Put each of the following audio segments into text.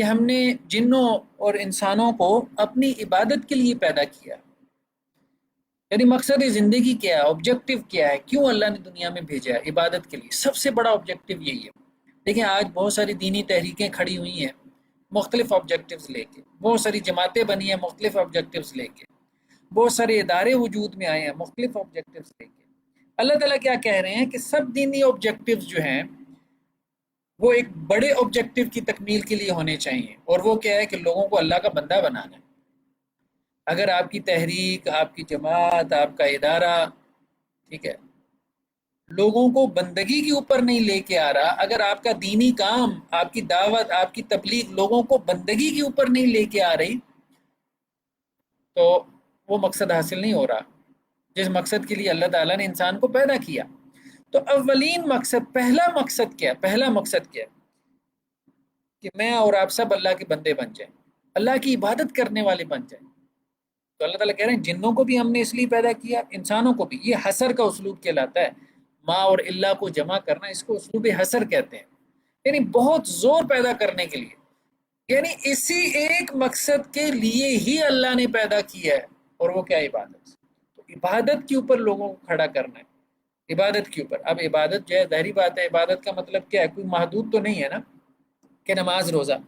کہ ہم نے جنوں اور انسانوں کو اپنی عبادت کے لیے پیدا کیا، یعنی مقصد زندگی کیا ہے، آبجیکٹو کیا ہے، کیوں اللہ نے دنیا میں بھیجا ہے؟ عبادت کے لیے، سب سے بڑا آبجیکٹو یہی ہے۔ دیکھیں آج بہت ساری دینی تحریکیں کھڑی ہوئی ہیں مختلف آبجیکٹیوز لے کے، بہت ساری جماعتیں بنی ہیں مختلف آبجیکٹیوز لے کے، بہت سارے ادارے وجود میں آئے ہیں مختلف آبجیکٹیوز لے کے۔ اللہ تعالیٰ کیا کہہ رہے ہیں کہ سب دینی آبجیکٹیوز جو ہیں وہ ایک بڑے آبجیکٹیو کی تکمیل کے لیے ہونے چاہیے، اور وہ کیا ہے کہ لوگوں کو اللہ کا بندہ بنانا ہے۔ اگر آپ کی تحریک، آپ کی جماعت، آپ کا ادارہ، ٹھیک ہے، لوگوں کو بندگی کے اوپر نہیں لے کے آ رہا، اگر آپ کا دینی کام، آپ کی دعوت، آپ کی تبلیغ لوگوں کو بندگی کے اوپر نہیں لے کے آ رہی، تو وہ مقصد حاصل نہیں ہو رہا جس مقصد کے لیے اللہ تعالیٰ نے انسان کو پیدا کیا۔ تو اولین مقصد، پہلا مقصد کیا؟ پہلا مقصد کیا؟ کہ میں اور آپ سب اللہ کے بندے بن جائیں، اللہ کی عبادت کرنے والے بن جائیں۔ تو اللہ تعالیٰ کہہ رہے ہیں جنوں کو بھی ہم نے اس لیے پیدا کیا، انسانوں کو بھی۔ یہ حصر کا اسلوب کہلاتا ہے، ما اور اللہ کو جمع کرنا، اس کو اسلوب حصر کہتے ہیں، یعنی بہت زور پیدا کرنے کے لیے، یعنی اسی ایک مقصد کے لیے ہی اللہ نے پیدا کیا ہے، اور وہ کیا؟ عبادت۔ تو عبادت کے اوپر لوگوں کو کھڑا کرنا ہے، عبادت کے اوپر۔ اب عبادت جو ہے، ظاہری بات ہے، عبادت کا مطلب کیا ہے؟ کوئی محدود تو نہیں ہے نا کہ نماز روزہ،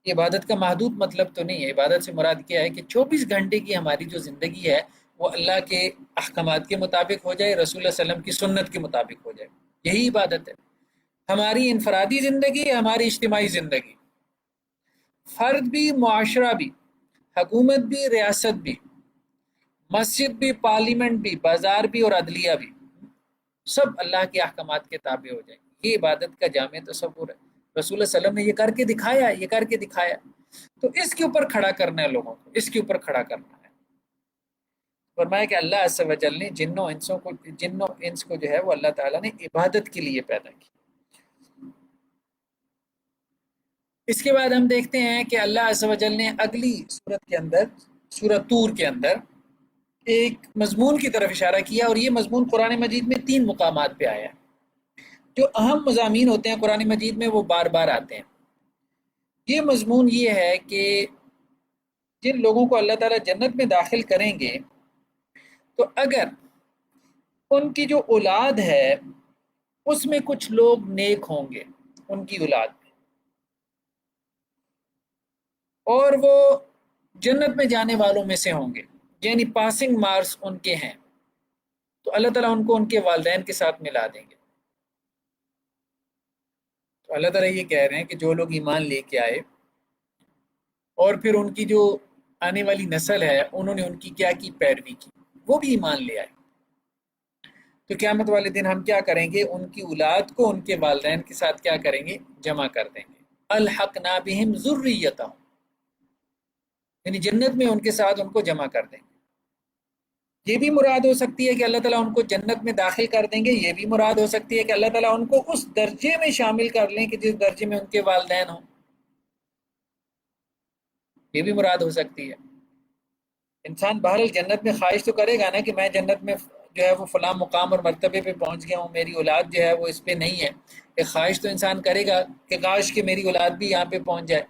یہ عبادت کا محدود مطلب تو نہیں ہے۔ عبادت سے مراد کیا ہے کہ 24 گھنٹے کی ہماری جو زندگی ہے وہ اللہ کے احکامات کے مطابق ہو جائے، رسول اللہ علیہ وسلم کی سنت کے مطابق ہو جائے، یہی عبادت ہے۔ ہماری انفرادی زندگی، ہماری اجتماعی زندگی، فرد بھی، معاشرہ بھی، حکومت بھی، ریاست بھی، مسجد بھی، پارلیمنٹ بھی، بازار بھی اور عدلیہ بھی، سب اللہ کے احکامات کے تابع ہو جائیں، یہ عبادت کا جامع تصور ہے۔ رسول اللہ علیہ وسلم نے یہ کر کے دکھایا، یہ کر کے دکھایا۔ تو اس کے اوپر کھڑا کرنا ہے لوگوں کو، اس کے اوپر کھڑا کرنا ہے۔ فرمایا کہ اللہ عز و جل نے جنوں انس کو جو ہے وہ اللہ تعالیٰ نے عبادت کے لیے پیدا کی۔ اس کے بعد ہم دیکھتے ہیں کہ اللہ عز و جل نے اگلی سورت کے اندر، سورۃ طور کے اندر ایک مضمون کی طرف اشارہ کیا، اور یہ مضمون قرآن مجید میں 3 مقامات پہ آیا ہے۔ جو اہم مضامین ہوتے ہیں قرآن مجید میں وہ بار بار آتے ہیں۔ یہ مضمون یہ ہے کہ جن لوگوں کو اللہ تعالیٰ جنت میں داخل کریں گے، تو اگر ان کی جو اولاد ہے اس میں کچھ لوگ نیک ہوں گے، ان کی اولاد میں، اور وہ جنت میں جانے والوں میں سے ہوں گے، یعنی پاسنگ مارکس ان کے ہیں، تو اللہ تعالیٰ ان کو ان کے والدین کے ساتھ ملا دیں گے۔ تو اللہ تعالیٰ یہ کہہ رہے ہیں کہ جو لوگ ایمان لے کے آئے اور پھر ان کی جو آنے والی نسل ہے انہوں نے ان کی کیا کی؟ پیروی کی، وہ بھی ایمان لے آئے، تو قیامت والے دن ہم کیا کریں گے؟ ان کی اولاد کو ان کے والدین کے ساتھ کیا کریں گے؟ جمع کر دیں گے۔ الحقنا بہم ذریتہم، یعنی جنت میں ان کے ساتھ ان کو جمع کر دیں گے۔ یہ بھی مراد ہو سکتی ہے کہ اللہ تعالیٰ ان کو جنت میں داخل کر دیں گے، یہ بھی مراد ہو سکتی ہے کہ اللہ تعالیٰ ان کو اس درجے میں شامل کر لیں کہ جس درجے میں ان کے والدین ہوں، یہ بھی مراد ہو سکتی ہے۔ انسان بہرحال جنت میں خواہش تو کرے گا نا کہ میں جنت میں جو ہے وہ فلاں مقام اور مرتبے پہ پہنچ گیا ہوں، میری اولاد جو ہے وہ اس پہ نہیں ہے، ایک خواہش تو انسان کرے گا کہ کاش کہ میری اولاد بھی یہاں پہ پہنچ جائے۔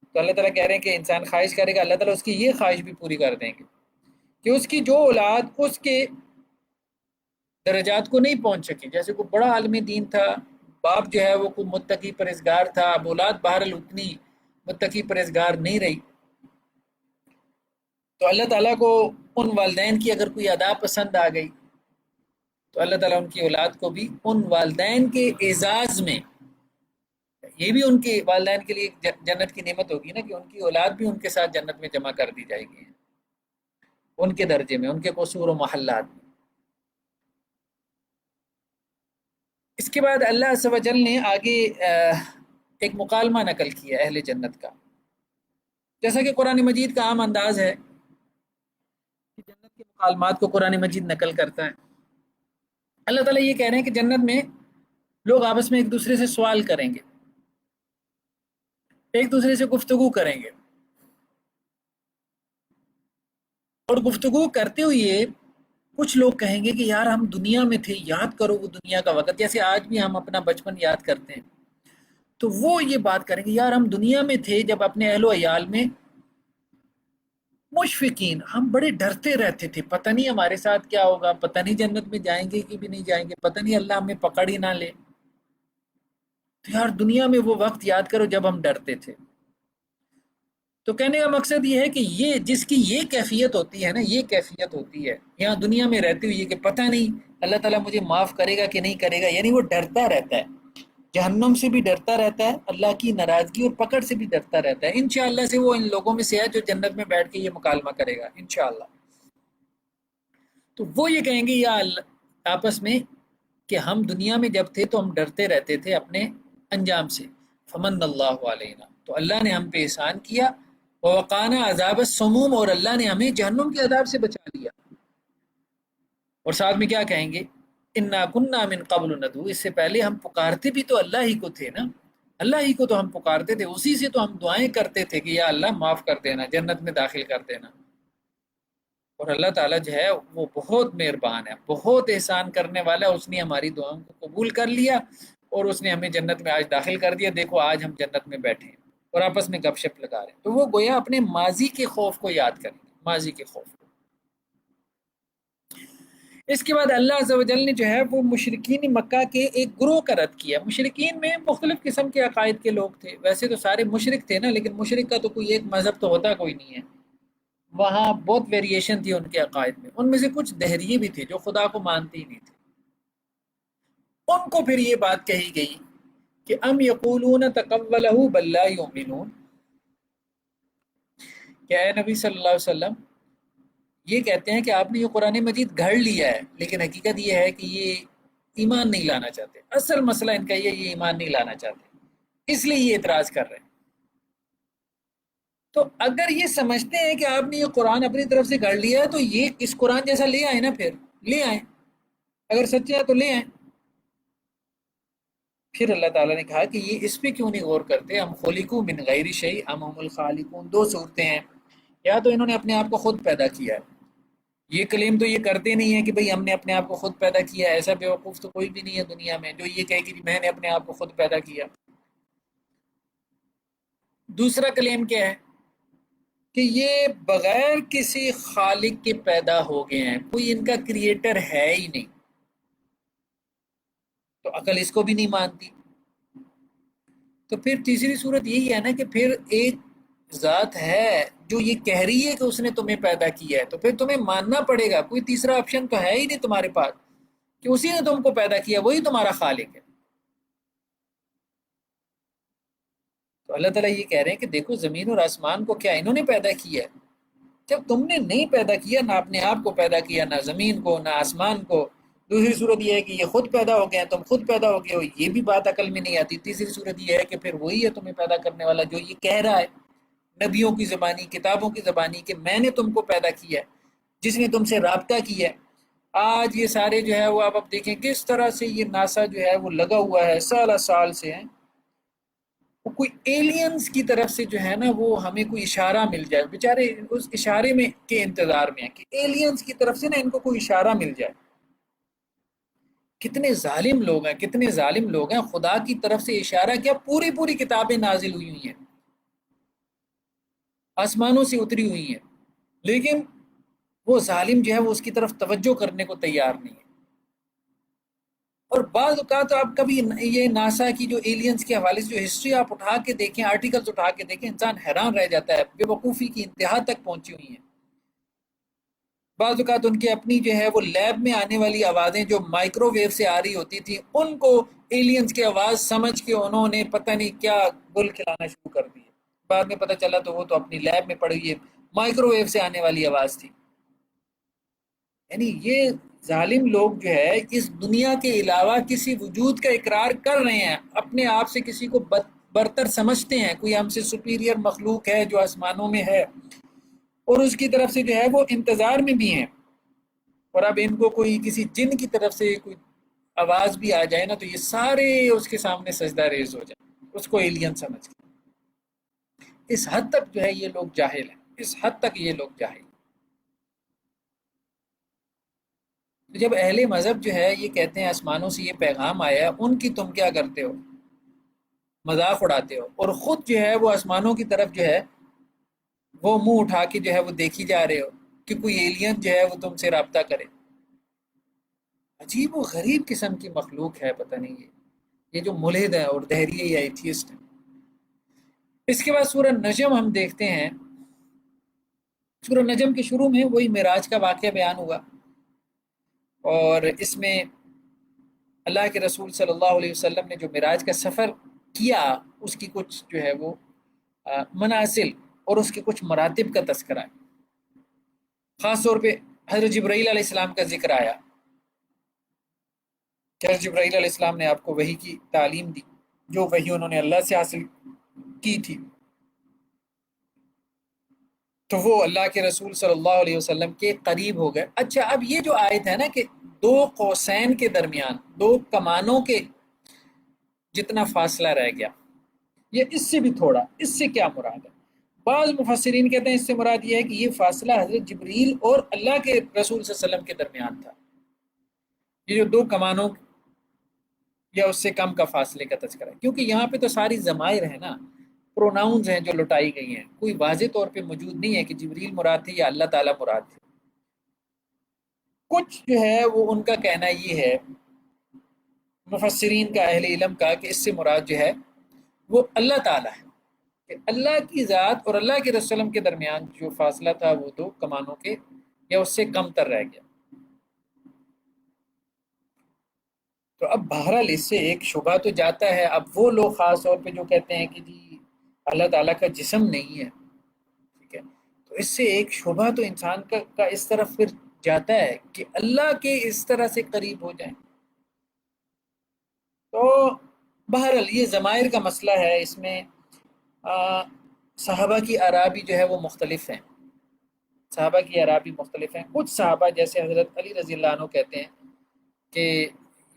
تو اللہ تعالیٰ کہہ رہے ہیں کہ انسان خواہش کرے گا، اللہ تعالیٰ اس کی یہ خواہش بھی پوری کر دیں گے کہ اس کی جو اولاد اس کے درجات کو نہیں پہنچ سکی، جیسے کوئی بڑا عالم دین تھا، باپ جو ہے وہ کوئی متقی پرہیزگار تھا، اب اولاد بہرحال اتنی متقی پرہیزگار نہیں رہی، تو اللہ تعالیٰ کو ان والدین کی اگر کوئی ادا پسند آ گئی تو اللہ تعالیٰ ان کی اولاد کو بھی ان والدین کے اعزاز میں، یہ بھی ان کے والدین کے لیے جنت کی نعمت ہوگی نا کہ ان کی اولاد بھی ان کے ساتھ جنت میں جمع کر دی جائے گی، ان کے درجے میں، ان کے قصور و محلات میں۔ اس کے بعد اللہ عز و جل نے آگے ایک مکالمہ نقل کیا اہل جنت کا، جیسا کہ قرآن مجید کا عام انداز ہے کہ جنت کے مکالمات کو قرآن مجید نقل کرتا ہے۔ اللہ تعالیٰ یہ کہہ رہے ہیں کہ جنت میں لوگ آپس میں ایک دوسرے سے سوال کریں گے، ایک دوسرے سے گفتگو کریں گے، اور گفتگو کرتے ہوئے کچھ لوگ کہیں گے کہ یار ہم دنیا میں تھے، یاد کرو وہ دنیا کا وقت، جیسے آج بھی ہم اپنا بچپن یاد کرتے ہیں، تو وہ یہ بات کریں گے یار ہم دنیا میں تھے جب اپنے اہل و عیال میں مشفقین، ہم بڑے ڈرتے رہتے تھے، پتہ نہیں ہمارے ساتھ کیا ہوگا، پتہ نہیں جنت میں جائیں گے کہ بھی نہیں جائیں گے، پتہ نہیں اللہ ہمیں پکڑ ہی نہ لے۔ تو یار دنیا میں وہ وقت یاد کرو جب ہم ڈرتے تھے۔ تو کہنے کا مقصد یہ ہے کہ یہ جس کی یہ کیفیت ہوتی ہے نا، یہ کیفیت ہوتی ہے یہاں دنیا میں رہتے ہوئے کہ پتہ نہیں اللہ تعالیٰ مجھے معاف کرے گا کہ نہیں کرے گا، یعنی وہ ڈرتا رہتا ہے، جہنم سے بھی ڈرتا رہتا ہے، اللہ کی ناراضگی اور پکڑ سے بھی ڈرتا رہتا ہے۔ انشاءاللہ سے وہ ان لوگوں میں سے ہے جو جنت میں بیٹھ کے یہ مکالمہ کرے گا انشاءاللہ۔ تو وہ یہ کہیں گے یا اللہ آپس میں کہ ہم دنیا میں جب تھے تو ہم ڈرتے رہتے تھے اپنے انجام سے، فمن اللہ علینا، تو اللہ نے ہم پہ احسان کیا، ووقانا عذاب السموم، اور اللہ نے ہمیں جہنم کے عذاب سے بچا لیا۔ اور ساتھ میں کیا کہیں گے، انا کننا من قبل ندعو، اس سے پہلے ہم پکارتے بھی تو اللہ ہی کو تھے نا، اللہ ہی کو تو ہم پکارتے تھے، اسی سے تو ہم دعائیں کرتے تھے کہ یا اللہ معاف کر دینا، جنت میں داخل کر دینا۔ اور اللہ تعالیٰ جو ہے وہ بہت مہربان ہے، بہت احسان کرنے والا ہے، اس نے ہماری دعاؤں کو قبول کر لیا اور اس نے ہمیں جنت میں آج داخل کر دیا، دیکھو آج ہم جنت میں بیٹھے ہیں اور آپس میں گپ شپ لگا رہے ہیں۔ تو وہ گویا اپنے ماضی کے خوف کو یاد کریں گے، ماضی کے خوف کو۔ اس کے بعد اللہ عز و جل نے جو ہے وہ مشرکین مکہ کے ایک گروہ کا رد کیا۔ مشرکین میں مختلف قسم کے عقائد کے لوگ تھے، ویسے تو سارے مشرک تھے نا، لیکن مشرک کا تو کوئی ایک مذہب تو ہوتا کوئی نہیں ہے، وہاں بہت ویریشن تھی ان کے عقائد میں۔ ان میں سے کچھ دہریے بھی تھے جو خدا کو مانتے ہی نہیں تھے۔ ان کو پھر یہ بات کہی گئی کہ ام یقولون تقولہ بل لا یؤمنون، کہ اے نبی صلی اللہ علیہ وسلم یہ کہتے ہیں کہ آپ نے یہ قرآن مجید گھڑ لیا ہے، لیکن حقیقت یہ ہے کہ یہ ایمان نہیں لانا چاہتے۔ اصل مسئلہ ان کا یہ ایمان نہیں لانا چاہتے، اس لیے یہ اعتراض کر رہے ہیں۔ تو اگر یہ سمجھتے ہیں کہ آپ نے یہ قرآن اپنی طرف سے گھڑ لیا ہے تو یہ اس قرآن جیسا لے آئے نا، پھر لے آئیں، اگر سچے ہیں تو لے آئیں۔ پھر اللہ تعالیٰ نے کہا کہ یہ اس پہ کیوں نہیں غور کرتے، ہم خلقوا من غیر شیء ام هم الخالقون، دو صورتیں ہیں، یا تو انہوں نے اپنے آپ کو خود پیدا کیا ہے، یہ کلیم تو یہ کرتے نہیں ہیں کہ بھئی ہم نے اپنے آپ کو خود پیدا کیا ہے، ایسا بیوقوف تو کوئی بھی نہیں ہے دنیا میں جو یہ کہے کہ میں نے اپنے آپ کو خود پیدا کیا۔ دوسرا کلیم کیا ہے کہ یہ بغیر کسی خالق کے پیدا ہو گئے ہیں، کوئی ان کا کریٹر ہے ہی نہیں، تو عقل اس کو بھی نہیں مانتی۔ تو پھر تیسری صورت یہی ہے نا کہ پھر ایک ذات ہے جو یہ کہہ رہی ہے کہ اس نے تمہیں پیدا کیا ہے، تو پھر تمہیں ماننا پڑے گا، کوئی تیسرا آپشن تو ہے ہی نہیں تمہارے پاس کہ اسی نے تم کو پیدا کیا، وہی تمہارا خالق ہے۔ تو اللہ تعالیٰ یہ کہہ رہے ہیں کہ دیکھو زمین اور آسمان کو کیا انہوں نے پیدا کیا ہے؟ جب تم نے نہیں پیدا کیا، نہ اپنے آپ کو پیدا کیا، نہ زمین کو نہ آسمان کو۔ دوسری صورت یہ ہے کہ یہ خود پیدا ہو گئے ہیں، تم خود پیدا ہو گئے ہو، یہ بھی بات عقل میں نہیں آتی۔ تیسری صورت یہ ہے کہ پھر وہی ہے تمہیں پیدا کرنے والا جو یہ کہہ رہا ہے نبیوں کی زبانی، کتابوں کی زبانی کہ میں نے تم کو پیدا کیا ہے، جس نے تم سے رابطہ کیا ہے۔ آج یہ سارے جو ہے وہ آپ دیکھیں کس طرح سے یہ ناسا جو ہے وہ لگا ہوا ہے، سالہ سال سے ہیں، وہ کوئی ایلینز کی طرف سے جو ہے نا وہ ہمیں کوئی اشارہ مل جائے، بیچارے اس اشارے میں کے انتظار میں ہیں کہ ایلینز کی طرف سے نا ان کو کوئی اشارہ مل جائے۔ کتنے ظالم لوگ ہیں، کتنے ظالم لوگ ہیں، خدا کی طرف سے اشارہ کیا، پوری پوری کتابیں نازل ہوئی ہوئی ہیں، آسمانوں سے اتری ہوئی ہیں، لیکن وہ ظالم جو ہے وہ اس کی طرف توجہ کرنے کو تیار نہیں ہے۔ اور بعض اوقات آپ کبھی یہ ناسا کی جو ایلینز کے حوالے سے جو ہسٹری آپ اٹھا کے دیکھیں، آرٹیکلز اٹھا کے دیکھیں، انسان حیران رہ جاتا ہے، بے وقوفی کی انتہا تک پہنچی ہوئی ہیں۔ بعض اوقات ان کے اپنی جو ہے وہ لیب میں آنے والی آوازیں جو مائکرو ویو سے آ رہی ہوتی تھی، ان کو ایلینز کی آواز سمجھ کے انہوں نے پتہ نہیں کیا گل کھلانا شروع کر دی، بعد میں پتہ چلا تو وہ تو اپنی لیب میں پڑی ہوئی مائکرو ویو سے آنے والی آواز تھی۔ یعنی یہ ظالم لوگ جو ہے اس دنیا کے علاوہ کسی وجود کا اقرار کر رہے ہیں، اپنے آپ سے کسی کو برتر سمجھتے ہیں، کوئی ہم سے سپیریئر مخلوق ہے جو آسمانوں میں ہے، اور اس کی طرف سے جو ہے وہ انتظار میں بھی ہیں۔ اور اب ان کو کوئی کسی جن کی طرف سے کوئی آواز بھی آ جائے نا تو یہ سارے اس کے سامنے سجدہ ریز ہو جائیں، اس کو ایلین سمجھ کے۔ اس حد تک جو ہے یہ لوگ جاہل ہیں، اس حد تک یہ لوگ جاہل ہیں۔ تو جب اہل مذہب جو ہے یہ کہتے ہیں آسمانوں سے یہ پیغام آیا، ان کی تم کیا کرتے ہو؟ مذاق اڑاتے ہو، اور خود جو ہے وہ آسمانوں کی طرف جو ہے وہ منہ اٹھا کے جو ہے وہ دیکھی جا رہے ہو کہ کوئی ایلین جو ہے وہ تم سے رابطہ کرے۔ عجیب و غریب قسم کی مخلوق ہے، پتہ نہیں یہ جو ملحد ہے اور دہریے یا ایتھیسٹ ہیں۔ اس کے بعد سورہ نجم ہم دیکھتے ہیں۔ سورہ نجم کے شروع میں وہی معراج کا واقعہ بیان ہوا، اور اس میں اللہ کے رسول صلی اللہ علیہ وسلم نے جو معراج کا سفر کیا اس کی کچھ جو ہے وہ منازل اور اس کے کچھ مراتب کا تذکرہ ہے۔ خاص طور پہ حضرت جبرائیل علیہ السلام کا ذکر آیا کہ حضرت جبرائیل علیہ السلام نے آپ کو وحی کی تعلیم دی، جو وحی انہوں نے اللہ سے حاصل کی تھی، تو وہ اللہ کے رسول صلی اللہ علیہ وسلم کے قریب ہو گئے۔ اچھا، اب یہ جو آیت ہے نا کہ دو قوسین کے درمیان، دو کمانوں کے جتنا فاصلہ رہ گیا، یہ اس سے بھی تھوڑا، اس سے کیا مراد ہے؟ بعض مفسرین کہتے ہیں اس سے مراد یہ ہے کہ یہ فاصلہ حضرت جبریل اور اللہ کے رسول صلی اللہ علیہ وسلم کے درمیان تھا۔ یہ جو دو کمانوں یا اس سے کم کا فاصلے کا تذکرہ ہے، کیونکہ یہاں پہ تو ساری ضمائر ہیں نا، پروناؤنز ہیں جو لٹائی گئی ہیں، کوئی واضح طور پہ موجود نہیں ہے کہ جبریل مراد تھے یا اللہ تعالیٰ مراد تھے۔ کچھ جو ہے وہ ان کا کہنا یہ ہے، مفسرین کا، اہل علم کا، کہ اس سے مراد جو ہے وہ اللہ تعالیٰ ہے، کہ اللہ کی ذات اور اللہ کے رسول کے درمیان جو فاصلہ تھا وہ دو کمانوں کے یا اس سے کم تر رہ گیا۔ تو اب بہرحال اس سے ایک شبہ تو جاتا ہے۔ اب وہ لوگ خاص طور پہ جو کہتے ہیں کہ جی اللہ تعالیٰ کا جسم نہیں ہے، ٹھیک ہے، تو اس سے ایک شبہ تو انسان کا اس طرف پھر جاتا ہے کہ اللہ کے اس طرح سے قریب ہو جائیں۔ تو بہرحال یہ ضمائر کا مسئلہ ہے، اس میں صحابہ کی آراء بھی جو ہے وہ مختلف ہیں، صحابہ کی آراء بھی مختلف ہیں۔ کچھ صحابہ جیسے حضرت علی رضی اللہ عنہ کہتے ہیں کہ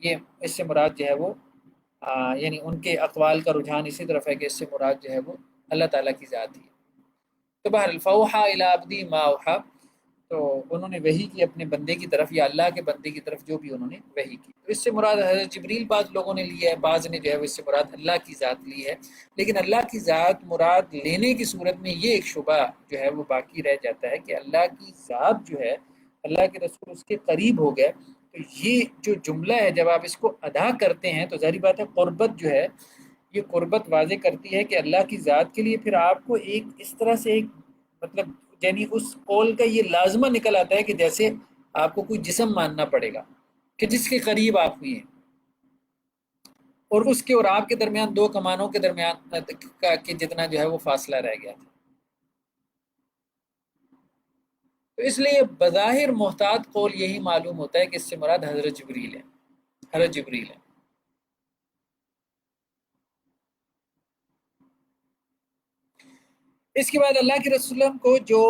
یہ اس سے مراد جو ہے وہ یعنی ان کے اقوال کا رجحان اسی طرف ہے کہ اس سے مراد جو ہے وہ اللہ تعالیٰ کی ذات ہی ہے۔ تو بہرحال فوحا الی عبدی ما اوحا، تو انہوں نے وحی کی اپنے بندے کی طرف یا اللہ کے بندے کی طرف جو بھی انہوں نے وحی کی۔ تو اس سے مراد حضرت جبریل بعض لوگوں نے لیا ہے، بعض نے جو ہے وہ اس سے مراد اللہ کی ذات لی ہے، لیکن اللہ کی ذات مراد لینے کی صورت میں یہ ایک شبہ جو ہے وہ باقی رہ جاتا ہے کہ اللہ کی ذات جو ہے، اللہ کے رسول اس کے قریب ہو گئے، تو یہ جو جملہ ہے جب آپ اس کو ادا کرتے ہیں تو ظاہری بات ہے قربت جو ہے، یہ قربت واضح کرتی ہے کہ اللہ کی ذات کے لیے پھر آپ کو ایک اس طرح سے ایک مطلب یعنی اس قول کا یہ لازمہ نکل آتا ہے کہ جیسے آپ کو کوئی جسم ماننا پڑے گا کہ جس کے قریب آپ ہوئی ہیں، اور اس کے اور آپ کے درمیان دو کمانوں کے درمیان کہ جتنا جو ہے وہ فاصلہ رہ گیا تھا۔ تو اس لیے بظاہر محتاط قول یہی معلوم ہوتا ہے کہ اس سے مراد حضرت جبریل ہے، حضرت جبریل ہے۔ اس کے بعد اللہ کے رسول کو جو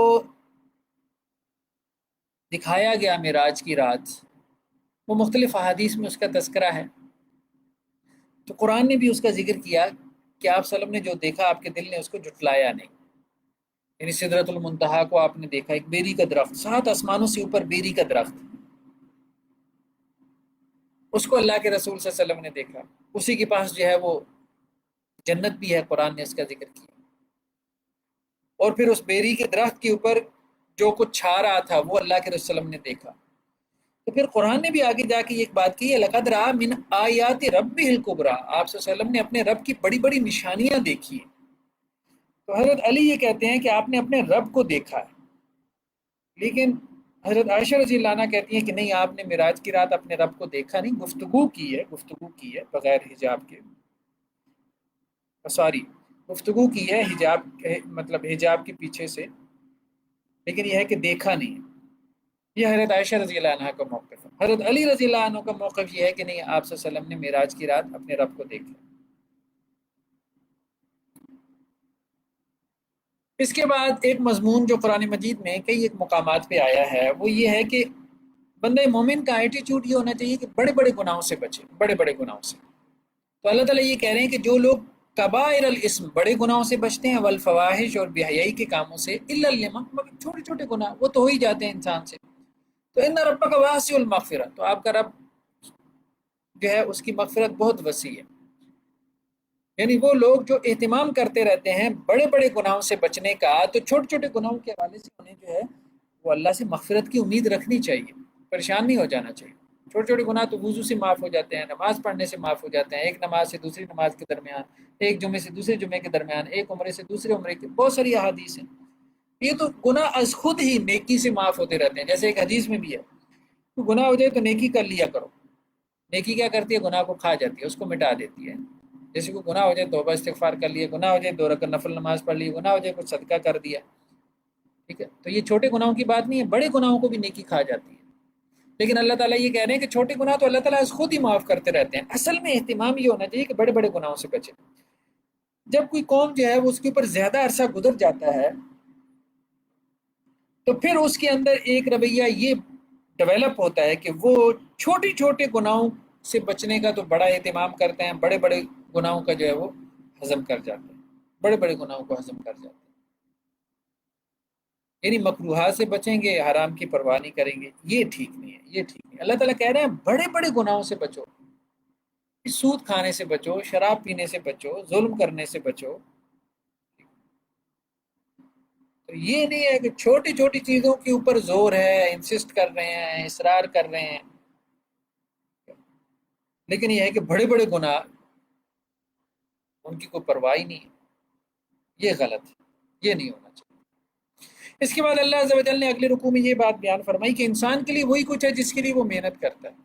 دکھایا گیا معراج کی رات، وہ مختلف احادیث میں اس کا تذکرہ ہے۔ تو قرآن نے بھی اس کا ذکر کیا کہ آپ صلی اللہ علیہ وسلم نے جو دیکھا آپ کے دل نے اس کو جھٹلایا نہیں، یعنی سدرۃ المنتہا کو آپ نے دیکھا، ایک بیری کا درخت، 7 آسمانوں سے اوپر بیری کا درخت، اس کو اللہ کے رسول صلی اللہ علیہ وسلم نے دیکھا۔ اسی کے پاس جو ہے وہ جنت بھی ہے، قرآن نے اس کا ذکر کیا۔ اور پھر اس بیری کے درخت کے اوپر جو کچھ چھا رہا تھا وہ اللہ کے رسول صلی اللہ علیہ وسلم نے دیکھا۔ تو پھر قرآن نے بھی آگے جا کے ایک بات کی ہے، لقد رأى من آیات ربہ الکبریٰ، آپ صلی اللہ علیہ وسلم نے اپنے رب کی بڑی بڑی نشانیاں دیکھی ہیں۔ تو حضرت علی یہ کہتے ہیں کہ آپ نے اپنے رب کو دیکھا ہے، لیکن حضرت عائشہ رضی اللہ عنہ کہتی ہیں کہ نہیں، آپ نے معراج کی رات اپنے رب کو دیکھا نہیں، گفتگو کی ہے بغیر حجاب کے، سوری گفتگو کی ہے حجاب مطلب حجاب کے پیچھے سے، لیکن یہ ہے کہ دیکھا نہیں ہے۔ یہ حضرت عائشہ رضی اللہ عنہ کا موقف ہے۔ حضرت علی رضی اللہ عنہ کا موقف یہ ہے کہ نہیں، آپ صلی اللہ علیہ وسلم نے معراج کی رات اپنے رب کو دیکھا۔ اس کے بعد ایک مضمون جو قرآن مجید میں کئی ایک مقامات پہ آیا ہے وہ یہ ہے کہ بندہ مومن کا ایٹیچیوڈ یہ ہونا چاہیے کہ بڑے بڑے گناہوں سے بچے، بڑے بڑے گناہوں سے۔ تو اللہ تعالیٰ یہ کہہ رہے ہیں کہ جو لوگ کبائر الاسم، بڑے گناہوں سے بچتے ہیں، والفواحش، اور بے حیائی کے کاموں سے، الا اللمم، مگر چھوٹے چھوٹے گناہ وہ تو ہو ہی جاتے ہیں انسان سے، تو ان ربک واسع المغفرہ، تو آپ کا رب جو ہے اس کی مغفرت بہت وسیع ہے۔ یعنی وہ لوگ جو اہتمام کرتے رہتے ہیں بڑے بڑے گناہوں سے بچنے کا، تو چھوٹے چھوٹے گناہوں کے حوالے سے انہیں جو ہے وہ اللہ سے مغفرت کی امید رکھنی چاہیے، پریشان نہیں ہو جانا چاہیے۔ چھوٹے چھوٹے گناہ تو وضو سے معاف ہو جاتے ہیں، نماز پڑھنے سے معاف ہو جاتے ہیں، ایک نماز سے دوسری نماز کے درمیان، ایک جمعے سے دوسرے جمعے کے درمیان، ایک عمرے سے دوسرے عمرے کے، بہت ساری احادیث ہیں۔ یہ تو گناہ از خود ہی نیکی سے معاف ہوتے رہتے ہیں، جیسے ایک حدیث میں بھی ہے، تو گناہ ہو جائے تو نیکی کر لیا کرو۔ نیکی کیا کرتی ہے؟ گناہ کو کھا جاتی ہے، اس کو مٹا دیتی ہے۔ جیسے کوئی گناہ ہو جائے توبہ استغفار کر لیے، گناہ ہو جائے 2 رکعت نفل نماز پڑھ لی، گناہ ہو جائے کچھ صدقہ کر دیا، ٹھیک ہے؟ تو یہ چھوٹے گناہوں کی بات نہیں ہے، بڑے گناہوں کو بھی نیکی کھا جاتی ہے۔ لیکن اللہ تعالیٰ یہ کہہ رہے ہیں کہ چھوٹے گناہ تو اللہ تعالیٰ خود ہی معاف کرتے رہتے ہیں۔ اصل میں اہتمام یہ ہونا چاہیے کہ بڑے بڑے گناہوں سے بچے۔ جب کوئی قوم جو ہے وہ اس کے اوپر زیادہ عرصہ گزر جاتا ہے تو پھر اس کے اندر ایک رویہ یہ ڈیولپ ہوتا ہے کہ وہ چھوٹی چھوٹے گناہوں سے بچنے کا تو بڑا اہتمام کرتے ہیں، بڑے بڑے گناہوں کا جو ہے وہ ہضم کر جاتے ہیں، بڑے بڑے گناہوں کو ہضم کر جاتے ہیں۔ یعنی مکروہات سے بچیں گے، حرام کی پرواہ نہیں کریں گے، یہ ٹھیک نہیں ہے، یہ ٹھیک نہیں ہے۔ اللہ تعالیٰ کہہ رہے ہیں بڑے بڑے گناہوں سے بچو، سود کھانے سے بچو، شراب پینے سے بچو، ظلم کرنے سے بچو۔ تو یہ نہیں ہے کہ چھوٹی چھوٹی چیزوں کے اوپر زور ہے، انسسٹ کر رہے ہیں، اصرار کر رہے ہیں، لیکن یہ ہے کہ بڑے بڑے گناہ ان کی کوئی پرواہ ہی نہیں ہے، یہ غلط ہے، یہ نہیں ہونا چاہیے۔ اس کے بعد اللہ عز و جل نے اگلے رکوع میں یہ بات بیان فرمائی کہ انسان کے لیے وہی کچھ ہے جس کے لیے وہ محنت کرتا ہے۔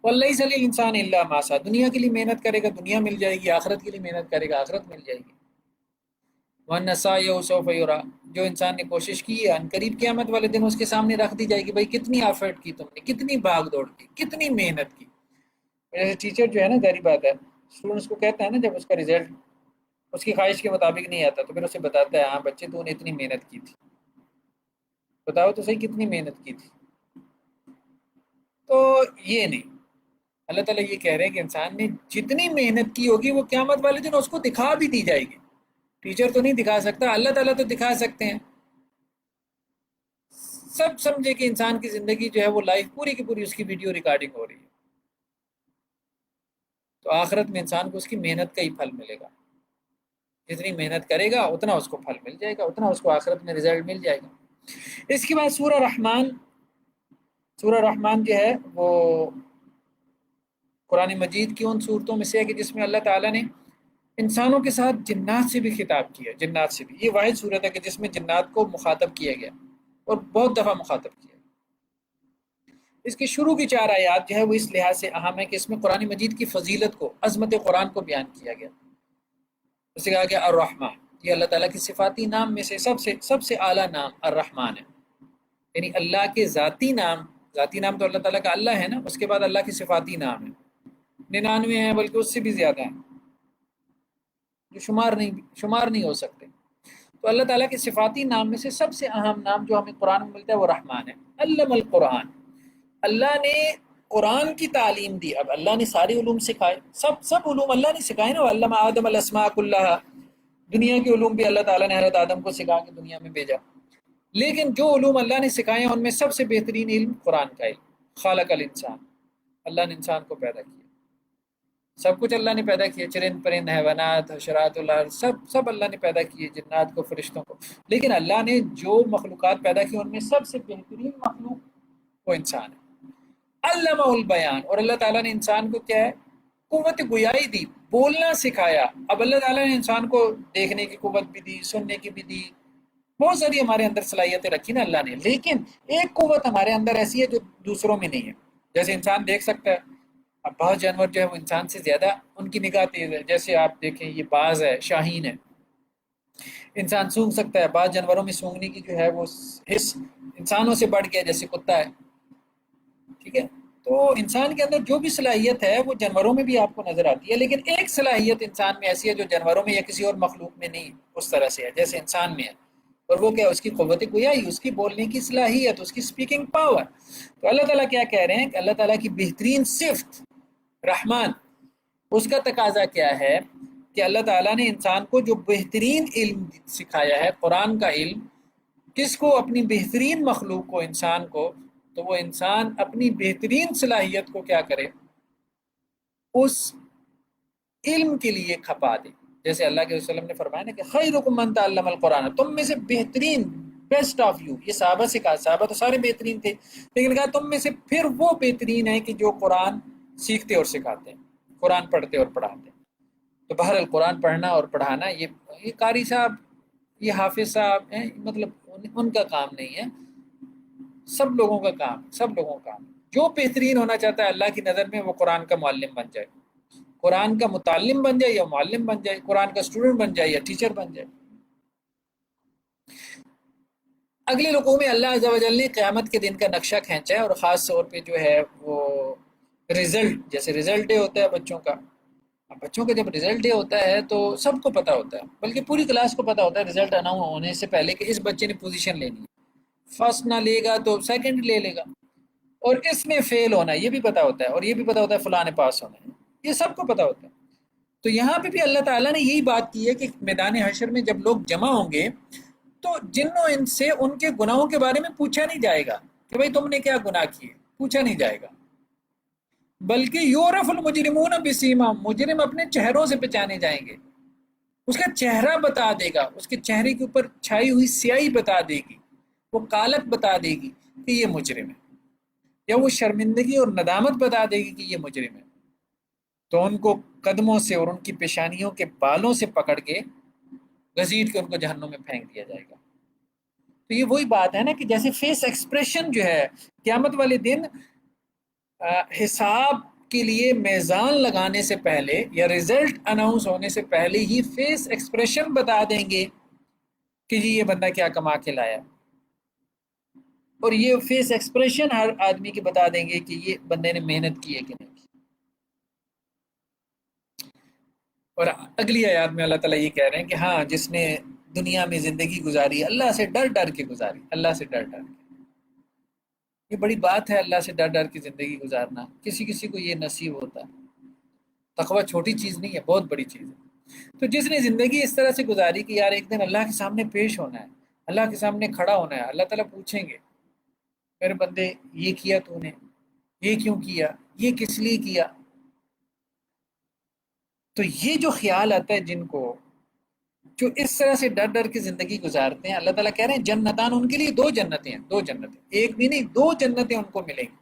وَلَيْسَ لِلْإِنسَانِ إِلَّا مَا سَعَى، دنیا کے لیے محنت کرے گا دنیا مل جائے گی، آخرت کے لیے محنت کرے گا آخرت مل جائے گی۔ وَأَنَّ سَعْيَهُ سَوْفَ يُرَىٰ، جو انسان نے کوشش کی ہے عنقریب قیامت والے دن اس کے سامنے رکھ دی جائے گی، بھائی کتنی ایفرٹ کی تم نے، کتنی بھاگ دوڑ کی، کتنی محنت کی۔ جیسے ٹیچر جو ہے نا، ظاہری بات ہے، اسٹوڈنٹس کو کہتا ہے نا جب اس کا رزلٹ اس کی خواہش کے مطابق نہیں آتا تو پھر اسے بتاتا ہے ہاں بچے تو نے اتنی محنت کی تھی، بتاؤ تو صحیح کتنی محنت کی تھی۔ تو یہ نہیں، اللہ تعالیٰ یہ کہہ رہے ہیں کہ انسان نے جتنی محنت کی ہوگی وہ قیامت والے دن اس کو دکھا بھی دی جائے گی۔ ٹیچر تو نہیں دکھا سکتا، اللہ تعالیٰ تو دکھا سکتے ہیں۔ سب سمجھے کہ انسان کی زندگی جو ہے وہ لائف پوری کی پوری اس کی ویڈیو ریکارڈنگ ہو رہی ہے، تو آخرت میں انسان کو اس کی محنت کا ہی پھل ملے گا، جتنی محنت کرے گا اتنا اس کو پھل مل جائے گا، اتنا اس کو آخرت میں رزلٹ مل جائے گا۔ اس کے بعد سورہ رحمان، سورہ رحمان جو ہے وہ قرآن مجید کی ان صورتوں میں سے ہے کہ جس میں اللہ تعالیٰ نے انسانوں کے ساتھ جنات سے بھی خطاب کیا، جنات سے بھی۔ یہ واحد صورت ہے کہ جس میں جنات کو مخاطب کیا گیا اور بہت دفعہ مخاطب کیا گیا۔ اس کی شروع کی 4 آیات جو ہے وہ اس لحاظ سے اہم ہے کہ اس میں قرآن مجید کی فضیلت کو، عظمت قرآن کو بیان کیا گیا۔ جیسے کہا گیا الرحمہ، یہ اللہ تعالیٰ کی صفاتی نام میں سے سب سے اعلیٰ نام الرحمن ہے، یعنی اللہ کے ذاتی نام، ذاتی نام تو اللہ تعالیٰ کا اللہ ہے نا، اس کے بعد اللہ کی صفاتی نام ہے 99 ہیں، بلکہ اس سے بھی زیادہ ہیں جو شمار نہیں ہو سکتے۔ تو اللہ تعالیٰ کے صفاتی نام میں سے سب سے اہم نام جو ہمیں قرآن میں ملتا ہے وہ رحمان ہے۔ علم القرآن، اللہ نے قرآن کی تعلیم دی۔ اب اللہ نے سارے علوم سکھائے، سب علوم اللہ نے سکھائے نا، علم آدم الاسماء کلھا، دنیا کے علوم بھی اللہ تعالیٰ نے حضرت آدم کو سکھا کے دنیا میں بھیجا۔ لیکن جو علوم اللہ نے سکھائے ہیں ان میں سب سے بہترین علم قرآن کا علم۔ خالق الانسان، اللہ نے انسان کو پیدا کیا، سب کچھ اللہ نے پیدا کیا، چرند پرند حیوانات حشرات الارض، سب اللہ نے پیدا کیے، جنات کو فرشتوں کو۔ لیکن اللہ نے جو مخلوقات پیدا کی ان میں سب سے بہترین مخلوق وہ انسان ہے۔ علمہ البیان، اور اللہ تعالیٰ نے انسان کو کیا ہے؟ قوت گویائی دی، بولنا سکھایا۔ اب اللہ تعالیٰ نے انسان کو دیکھنے کی قوت بھی دی، سننے کی بھی دی، بہت ساری ہمارے اندر صلاحیتیں رکھی نا اللہ نے، لیکن ایک قوت ہمارے اندر ایسی ہے جو دوسروں میں نہیں ہے۔ جیسے انسان دیکھ سکتا ہے، اب بعض جانور جو ہے وہ انسان سے زیادہ ان کی نگاہ تیز ہے، جیسے آپ دیکھیں یہ باز ہے، شاہین ہے، انسان سونگھ سکتا ہے، بعض جانوروں میں سونگنے کی جو ہے وہ حس انسانوں سے بڑھ گیا، جیسے کتا ہے، ٹھیک ہے؟ تو انسان کے اندر جو بھی صلاحیت ہے وہ جانوروں میں بھی آپ کو نظر آتی ہے، لیکن ایک صلاحیت انسان میں ایسی ہے جو جانوروں میں یا کسی اور مخلوق میں نہیں اس طرح سے ہے جیسے انسان میں ہے، اور وہ کیا؟ اس کی قوت گویائی، اس کی بولنے کی صلاحیت، اس کی اسپیکنگ پاور۔ تو اللہ تعالیٰ کیا کہہ رہے ہیں کہ اللہ تعالیٰ کی بہترین صفت رحمان، اس کا تقاضا کیا ہے کہ اللہ تعالیٰ نے انسان کو جو بہترین علم سکھایا ہے، قرآن کا علم، کس کو؟ اپنی بہترین مخلوق کو، انسان کو، تو وہ انسان اپنی بہترین صلاحیت کو کیا کرے؟ اس علم کے لیے کھپا دے. جیسے اللہ کے وسلم نے فرمایا نا کہ خیرکم من تعلم القرآن، تم میں سے بہترین، بیسٹ آف یو، یہ صحابہ سے کہا، صحابہ تو سارے بہترین تھے، لیکن کہا تم میں سے پھر وہ بہترین ہے کہ جو قرآن سیکھتے اور سکھاتے ہیں، قرآن پڑھتے اور پڑھاتے ہیں. تو بہرحال قرآن پڑھنا اور پڑھانا یہ قاری صاحب، یہ حافظ صاحب ہیں، مطلب ان کا کام نہیں ہے، سب لوگوں کا کام، سب لوگوں کا کام. جو بہترین ہونا چاہتا ہے اللہ کی نظر میں وہ قرآن کا معلم بن جائے، قرآن کا متعلم بن جائے یا معلم بن جائے، قرآن کا اسٹوڈنٹ بن جائے یا ٹیچر بن جائے. اگلے رکوع میں اللہ عز و جل نے قیامت کے دن کا نقشہ کھینچا ہے، اور خاص طور پہ جو ہے وہ رزلٹ، جیسے رزلٹ ڈے ہوتا ہے بچوں کا، اب بچوں کا جب رزلٹ ڈے ہوتا ہے تو سب کو پتہ ہوتا ہے، بلکہ پوری کلاس کو پتہ ہوتا ہے رزلٹ اناؤنس ہونے سے پہلے کہ اس بچے نے پوزیشن لینی ہے، فرسٹ نہ لے گا تو سیکنڈ لے لے گا، اور اس نے فیل ہونا ہے یہ بھی پتہ ہوتا ہے، اور یہ بھی پتہ ہوتا ہے فلاں نے پاس ہونا ہے، یہ سب کو پتہ ہوتا ہے. تو یہاں پہ بھی اللہ تعالیٰ نے یہی بات کی ہے کہ میدان حشر میں جب لوگ جمع ہوں گے تو جن و انس سے ان کے گناہوں کے بارے میں پوچھا نہیں جائے گا کہ بھئی تم نے کیا گناہ کیے، پوچھا نہیں جائے گا، بلکہ یعرف المجرمون بسیماہم، مجرم اپنے چہروں سے پہچانے جائیں گے، اس کا چہرہ بتا دے گا، اس کے چہرے کے اوپر چھائی ہوئی سیاہی بتا دے گی، وہ کالک بتا دے گی کہ یہ مجرم ہے، یا وہ شرمندگی اور ندامت بتا دے گی کہ یہ مجرم ہے. تو ان کو قدموں سے اور ان کی پیشانیوں کے بالوں سے پکڑ کے گھسیٹ کے ان کو جہنم میں پھینک دیا جائے گا. تو یہ وہی بات ہے نا کہ جیسے فیس ایکسپریشن جو ہے قیامت والے دن حساب کے لیے میزان لگانے سے پہلے یا رزلٹ اناؤنس ہونے سے پہلے ہی فیس ایکسپریشن بتا دیں گے کہ جی یہ بندہ کیا کما کے لایا، اور یہ فیس ایکسپریشن ہر آدمی کے بتا دیں گے کہ یہ بندے نے محنت کی ہے کہ نہیں کی. اور اگلی آیات میں اللہ تعالیٰ یہ کہہ رہے ہیں کہ ہاں جس نے دنیا میں زندگی گزاری اللہ سے ڈر ڈر کے گزاری، اللہ سے ڈر ڈر کے، یہ بڑی بات ہے، اللہ سے ڈر ڈر کے زندگی گزارنا، کسی کسی کو یہ نصیب ہوتا ہے. تقویٰ چھوٹی چیز نہیں ہے، بہت بڑی چیز ہے. تو جس نے زندگی اس طرح سے گزاری کہ یار ایک دن اللہ کے سامنے پیش ہونا ہے، اللہ کے سامنے کھڑا ہونا ہے، اللہ تعالیٰ پوچھیں گے میرے بندے یہ کیا تو نے، یہ کیوں کیا، یہ کس لیے کیا. تو یہ جو خیال آتا ہے جن کو، جو اس طرح سے ڈر ڈر کے زندگی گزارتے ہیں، اللہ تعالیٰ کہہ رہے ہیں جنتان، ان کے لیے دو جنتیں ہیں، دو جنتیں، ایک بھی نہیں دو جنتیں ان کو ملیں گی.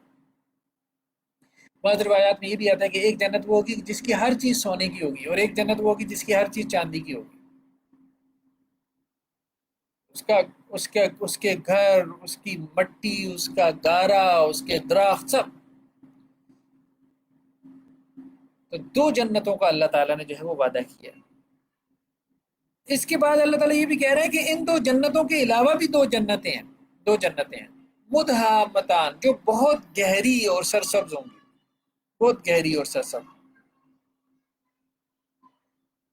بعض روایات میں یہ بھی آتا ہے کہ ایک جنت وہ ہوگی جس کی ہر چیز سونے کی ہوگی، اور ایک جنت وہ ہوگی جس کی ہر چیز چاندی کی ہوگی. اس کا اس کے گھر، اس کی مٹی، اس کا گارا، اس کے درخت، سب. تو دو جنتوں کا اللہ تعالیٰ نے جو ہے وہ وعدہ کیا ہے. اس کے بعد اللہ تعالیٰ یہ بھی کہہ رہے ہیں کہ ان دو جنتوں کے علاوہ بھی دو جنتیں ہیں، دو جنتیں ہیں مدہامتان، جو بہت گہری اور سرسبز ہوں گی، بہت گہری اور سرسبز.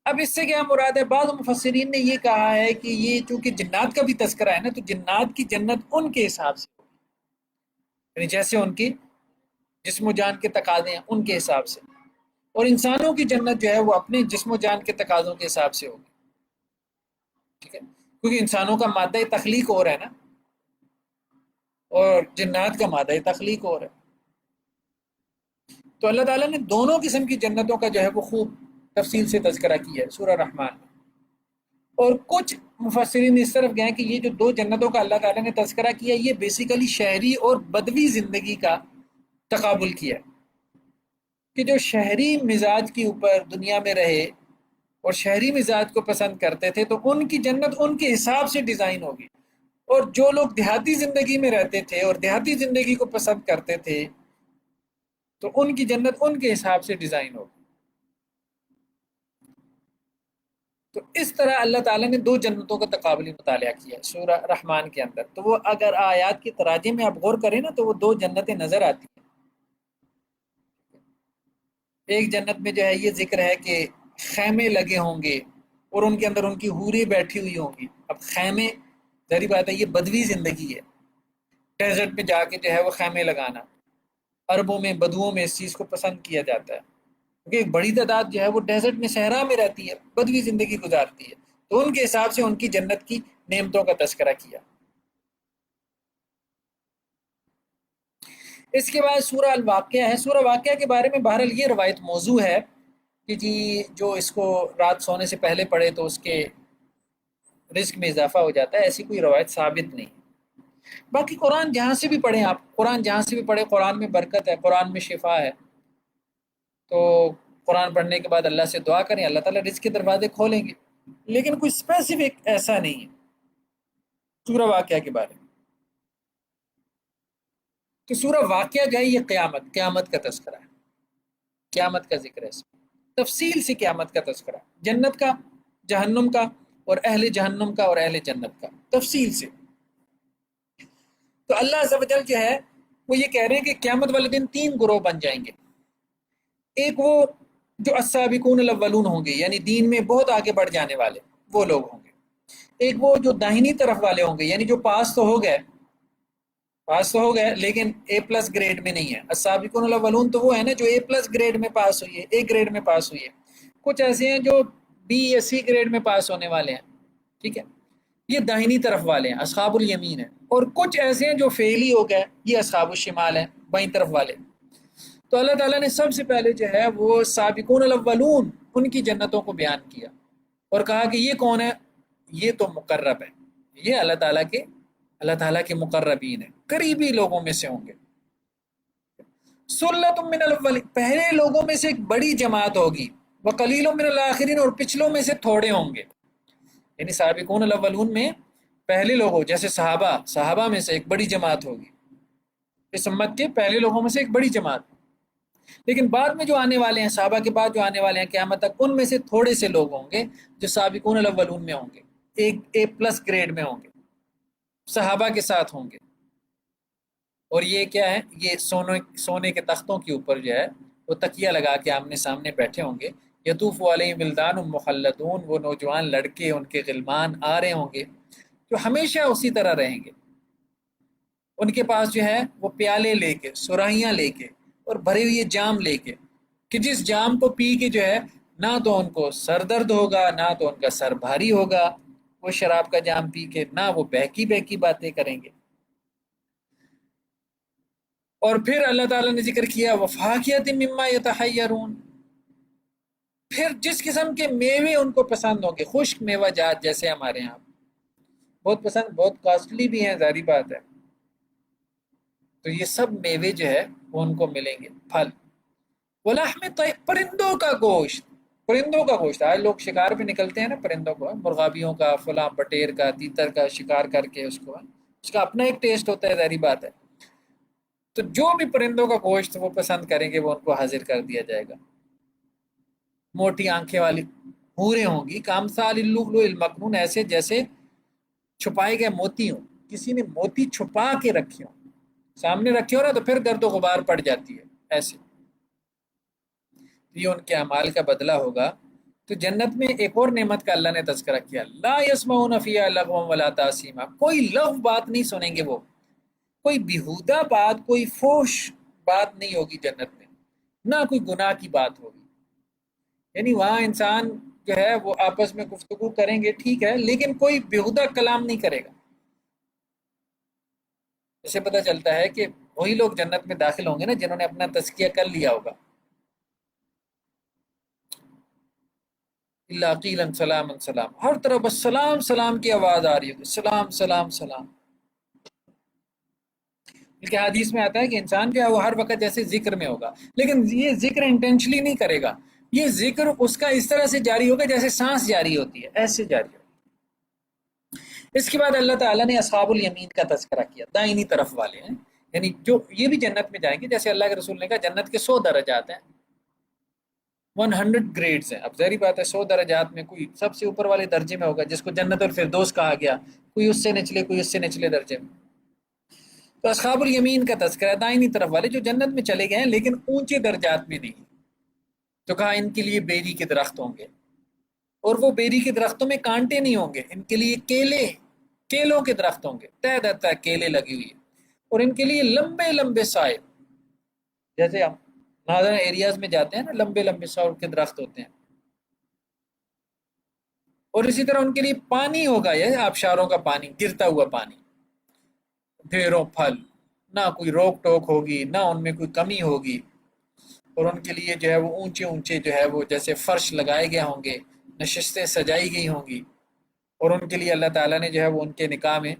اب اس سے کیا مراد ہے؟ بعض مفسرین نے یہ کہا ہے کہ یہ چونکہ جنات کا بھی تذکرہ ہے نا، تو جنات کی جنت ان کے حساب سے، یعنی جیسے ان کی جسم و جان کے تقاضے ہیں ان کے حساب سے، اور انسانوں کی جنت جو ہے وہ اپنے جسم و جان کے تقاضوں کے حساب سے ہوگی. ٹھیک ہے، کیونکہ انسانوں کا مادہ تخلیق اور ہے نا، اور جنات کا مادہ تخلیق اور ہے. تو اللہ تعالیٰ نے دونوں قسم کی جنتوں کا جو ہے وہ خوب تفصیل سے تذکرہ کیا ہے سورہ رحمان میں. اور کچھ مفسرین اس طرف گئے کہ یہ جو دو جنتوں کا اللہ تعالیٰ نے تذکرہ کیا یہ بیسیکلی شہری اور بدوی زندگی کا تقابل کیا ہے، کہ جو شہری مزاج کے اوپر دنیا میں رہے اور شہری مزاج کو پسند کرتے تھے تو ان کی جنت ان کے حساب سے ڈیزائن ہوگی، اور جو لوگ دیہاتی زندگی میں رہتے تھے اور دیہاتی زندگی کو پسند کرتے تھے تو ان کی جنت ان کے حساب سے ڈیزائن ہوگی. تو اس طرح اللہ تعالیٰ نے دو جنتوں کا تقابلی مطالعہ کیا ہے سورہ رحمان کے اندر. تو وہ اگر آیات کی تراجم میں آپ غور کریں نا تو وہ دو جنتیں نظر آتی ہیں. ایک جنت میں جو ہے یہ ذکر ہے کہ خیمے لگے ہوں گے اور ان کے اندر ان کی حوریں بیٹھی ہوئی ہوں گی. اب خیمے، ظاہری بات ہے یہ بدوی زندگی ہے، ڈیزرٹ میں جا کے جو ہے وہ خیمے لگانا، عربوں میں بدوؤں میں اس چیز کو پسند کیا جاتا ہے، کیونکہ ایک بڑی تعداد جو ہے وہ ڈیزرٹ میں صحرا میں رہتی ہے، بدوی زندگی گزارتی ہے. تو ان کے حساب سے ان کی جنت کی نعمتوں کا تذکرہ کیا. اس کے بعد سورہ الواقعہ ہے. سورہ واقعہ کے بارے میں بہرحال یہ روایت موضوع ہے کہ جی جو اس کو رات سونے سے پہلے پڑھے تو اس کے رزق میں اضافہ ہو جاتا ہے، ایسی کوئی روایت ثابت نہیں۔ باقی قرآن جہاں سے بھی پڑھیں آپ، قرآن جہاں سے بھی پڑھیں، قرآن میں برکت ہے، قرآن میں شفا ہے، تو قرآن پڑھنے کے بعد اللہ سے دعا کریں، اللہ تعالیٰ رزق کے دروازے کھولیں گے۔ لیکن کوئی اسپیسیفک ایسا نہیں ہے۔ سورہ واقعہ کے بارے میں کہ سورہ واقعہ جو ہے یہ قیامت کا تذکرہ ہے، قیامت کا ذکر ہے، اس میں تفصیل سے قیامت کا تذکرہ، جنت کا، جہنم کا، اور اہل جہنم کا اور اہل جنت کا تفصیل سے۔ تو اللہ عز و جل جو ہے وہ یہ کہہ رہے ہیں کہ قیامت والے دن تین گروہ بن جائیں گے۔ ایک وہ جو السابقون الاولون ہوں گے، یعنی دین میں بہت آگے بڑھ جانے والے وہ لوگ ہوں گے۔ ایک وہ جو داہنی طرف والے ہوں گے، یعنی جو پاس تو ہو گئے لیکن اے پلس گریڈ میں نہیں ہے۔ السابقون الاولون تو وہ ہے نا جو اے پلس گریڈ میں پاس ہوئی ہے، اے گریڈ میں پاس ہوئی ہے۔ کچھ ایسے ہیں جو بی یا سی گریڈ میں پاس ہونے والے ہیں، ٹھیک ہے، یہ داہنی طرف والے ہیں، اصحاب الیمین ہیں۔ اور کچھ ایسے ہیں جو فیل ہی ہو گئے، یہ اصحاب الشمال ہیں، بائیں طرف والے۔ تو اللہ تعالیٰ نے سب سے پہلے جو ہے وہ سابقون الاولون ان کی جنتوں کو بیان کیا اور کہا کہ یہ کون ہے؟ یہ تو مقرب ہے، یہ اللہ تعالیٰ کے مقربین ہیں، قریبی لوگوں میں سے ہوں گے۔ سلۃ من الاولین، پہلے لوگوں میں سے ایک بڑی جماعت ہوگی، وقلیل من الاخرین، اور پچھلوں میں سے تھوڑے ہوں گے۔ یعنی سابقون الاولون میں پہلے لوگوں جیسے صحابہ میں سے ایک بڑی جماعت ہوگی، اس امت کے پہلے لوگوں میں سے ایک بڑی جماعت۔ لیکن بعد میں جو آنے والے ہیں، صحابہ کے بعد جو آنے والے ہیں قیامت تک، ان میں سے تھوڑے سے لوگ ہوں گے جو سابقون الاولون میں ہوں گے، ایک اے پلس گریڈ میں ہوں گے، صحابہ کے ساتھ ہوں گے۔ اور یہ کیا ہے؟ یہ سونے کے تختوں کے اوپر جو ہے وہ تکیہ لگا کے آمنے سامنے بیٹھے ہوں گے۔ یطوف علیہم ولدان مخلدون، وہ نوجوان لڑکے، ان کے غلمان آ رہے ہوں گے جو ہمیشہ اسی طرح رہیں گے۔ ان کے پاس جو ہے وہ پیالے لے کے، سراہیاں لے کے، اور بھرے ہوئے جام لے کے، کہ جس جام کو پی کے جو ہے نہ تو ان کو سر درد ہوگا، نہ تو ان کا سر بھاری ہوگا، وہ شراب کا جام پی کے، نہ وہ بہکی باتیں کریں گے۔ اور پھر اللہ تعالیٰ نے ذکر کیا وفاکہۃ مما یتحیرون، پھر جس قسم کے میوے ان کو پسند ہوں گے، خشک میوہ جات جیسے ہمارے ہاں بہت پسند، بہت کاسٹلی بھی ہیں، ظاہری بات ہے، تو یہ سب میوے جو ہے وہ ان کو ملیں گے، پھل۔ ولحم طیر، پرندوں کا گوشت، آج لوگ شکار پہ نکلتے ہیں نا پرندوں کو، مرغابیوں کا، فلاں بٹیر کا، تیتر کا شکار کر کے اس کا اپنا ایک ٹیسٹ ہوتا ہے، ظاہری بات ہے۔ تو جو بھی پرندوں کا گوشت وہ پسند کریں گے وہ ان کو حاضر کر دیا جائے گا۔ موٹی آنکھیں والی حوریں ہوں گی، کامثال اللؤلؤ المکنون، ایسے جیسے چھپائے گئے موتی ہوں، کسی نے موتی چھپا کے رکھے ہوں، سامنے رکھے ہو نا تو پھر گرد و غبار پڑ جاتی ہے ایسے۔ یہ ان کے اعمال کا بدلہ ہوگا۔ تو جنت میں ایک اور نعمت کا اللہ نے تذکرہ کیا، لا یسمعون فیہا لغوا ولا تاثیما، کوئی لغو بات نہیں سنیں گے وہ، کوئی بیہودہ بات، کوئی فحش بات نہیں ہوگی جنت میں، نہ کوئی گناہ کی بات ہوگی۔ یعنی وہاں انسان جو ہے وہ آپس میں گفتگو کریں گے، ٹھیک ہے، لیکن کوئی بیہودہ کلام نہیں کرے گا۔ اسے پتہ چلتا ہے کہ وہی لوگ جنت میں داخل ہوں گے نا جنہوں نے اپنا تزکیہ کر لیا ہوگا۔ اللہ قیلا سلام سلام، ہر طرف بس سلام سلام کی آواز آ رہی ہوگی، سلام سلام سلام۔ بلکہ حدیث میں آتا ہے کہ انسان جو ہے وہ ہر وقت جیسے ذکر میں ہوگا، لیکن یہ ذکر انٹینشلی نہیں کرے گا، یہ ذکر اس کا اس طرح سے جاری ہوگا جیسے سانس جاری ہوتی ہے، ایسے جاری ہوگا۔ اس کے بعد اللہ تعالیٰ نے اصحاب الیمین کا تذکرہ کیا، دائنی طرف والے ہیں، یعنی جو یہ بھی جنت میں جائیں گے، جیسے اللہ کے رسول نے کہا جنت کے 100 درجات ہیں، 100 گریڈز ہیں۔ اب ظاہری بات ہے 100 درجات میں کوئی سب سے اوپر والے درجے میں ہوگا جس کو جنت الفردوس کہا گیا، کوئی اس سے نچلے، کوئی اس سے نچلے درجے میں۔ تو اصحاب الیمین کا تذکرہ، دائنی طرف والے جو جنت میں چلے گئے ہیں لیکن اونچے درجات میں نہیں، تو کہا ان کے لیے بیری کے درخت ہوں گے، اور وہ بیری کے درختوں میں کانٹے نہیں ہوں گے، ان کے لیے کیلوں کے درخت ہوں گے، تہ دہ تہ کیلے لگی ہوئی، اور ان کے لیے لمبے لمبے سائے، جیسے ہم نادر ایریاز میں جاتے ہیں نا، لمبے لمبے سائے کے درخت ہوتے ہیں۔ اور اسی طرح ان کے لیے پانی ہوگا، یہ آبشاروں کا پانی، گرتا ہوا پانی، ڈھیروں پھل، نہ کوئی روک ٹوک ہوگی، نہ ان میں کوئی کمی ہوگی۔ اور ان کے لیے جو ہے وہ اونچے اونچے جو ہے وہ جیسے فرش لگائے گئے ہوں گے، نشستیں سجائی گئی ہوں گی، اور ان کے لیے اللہ تعالیٰ نے جو ہے وہ ان کے نکاح میں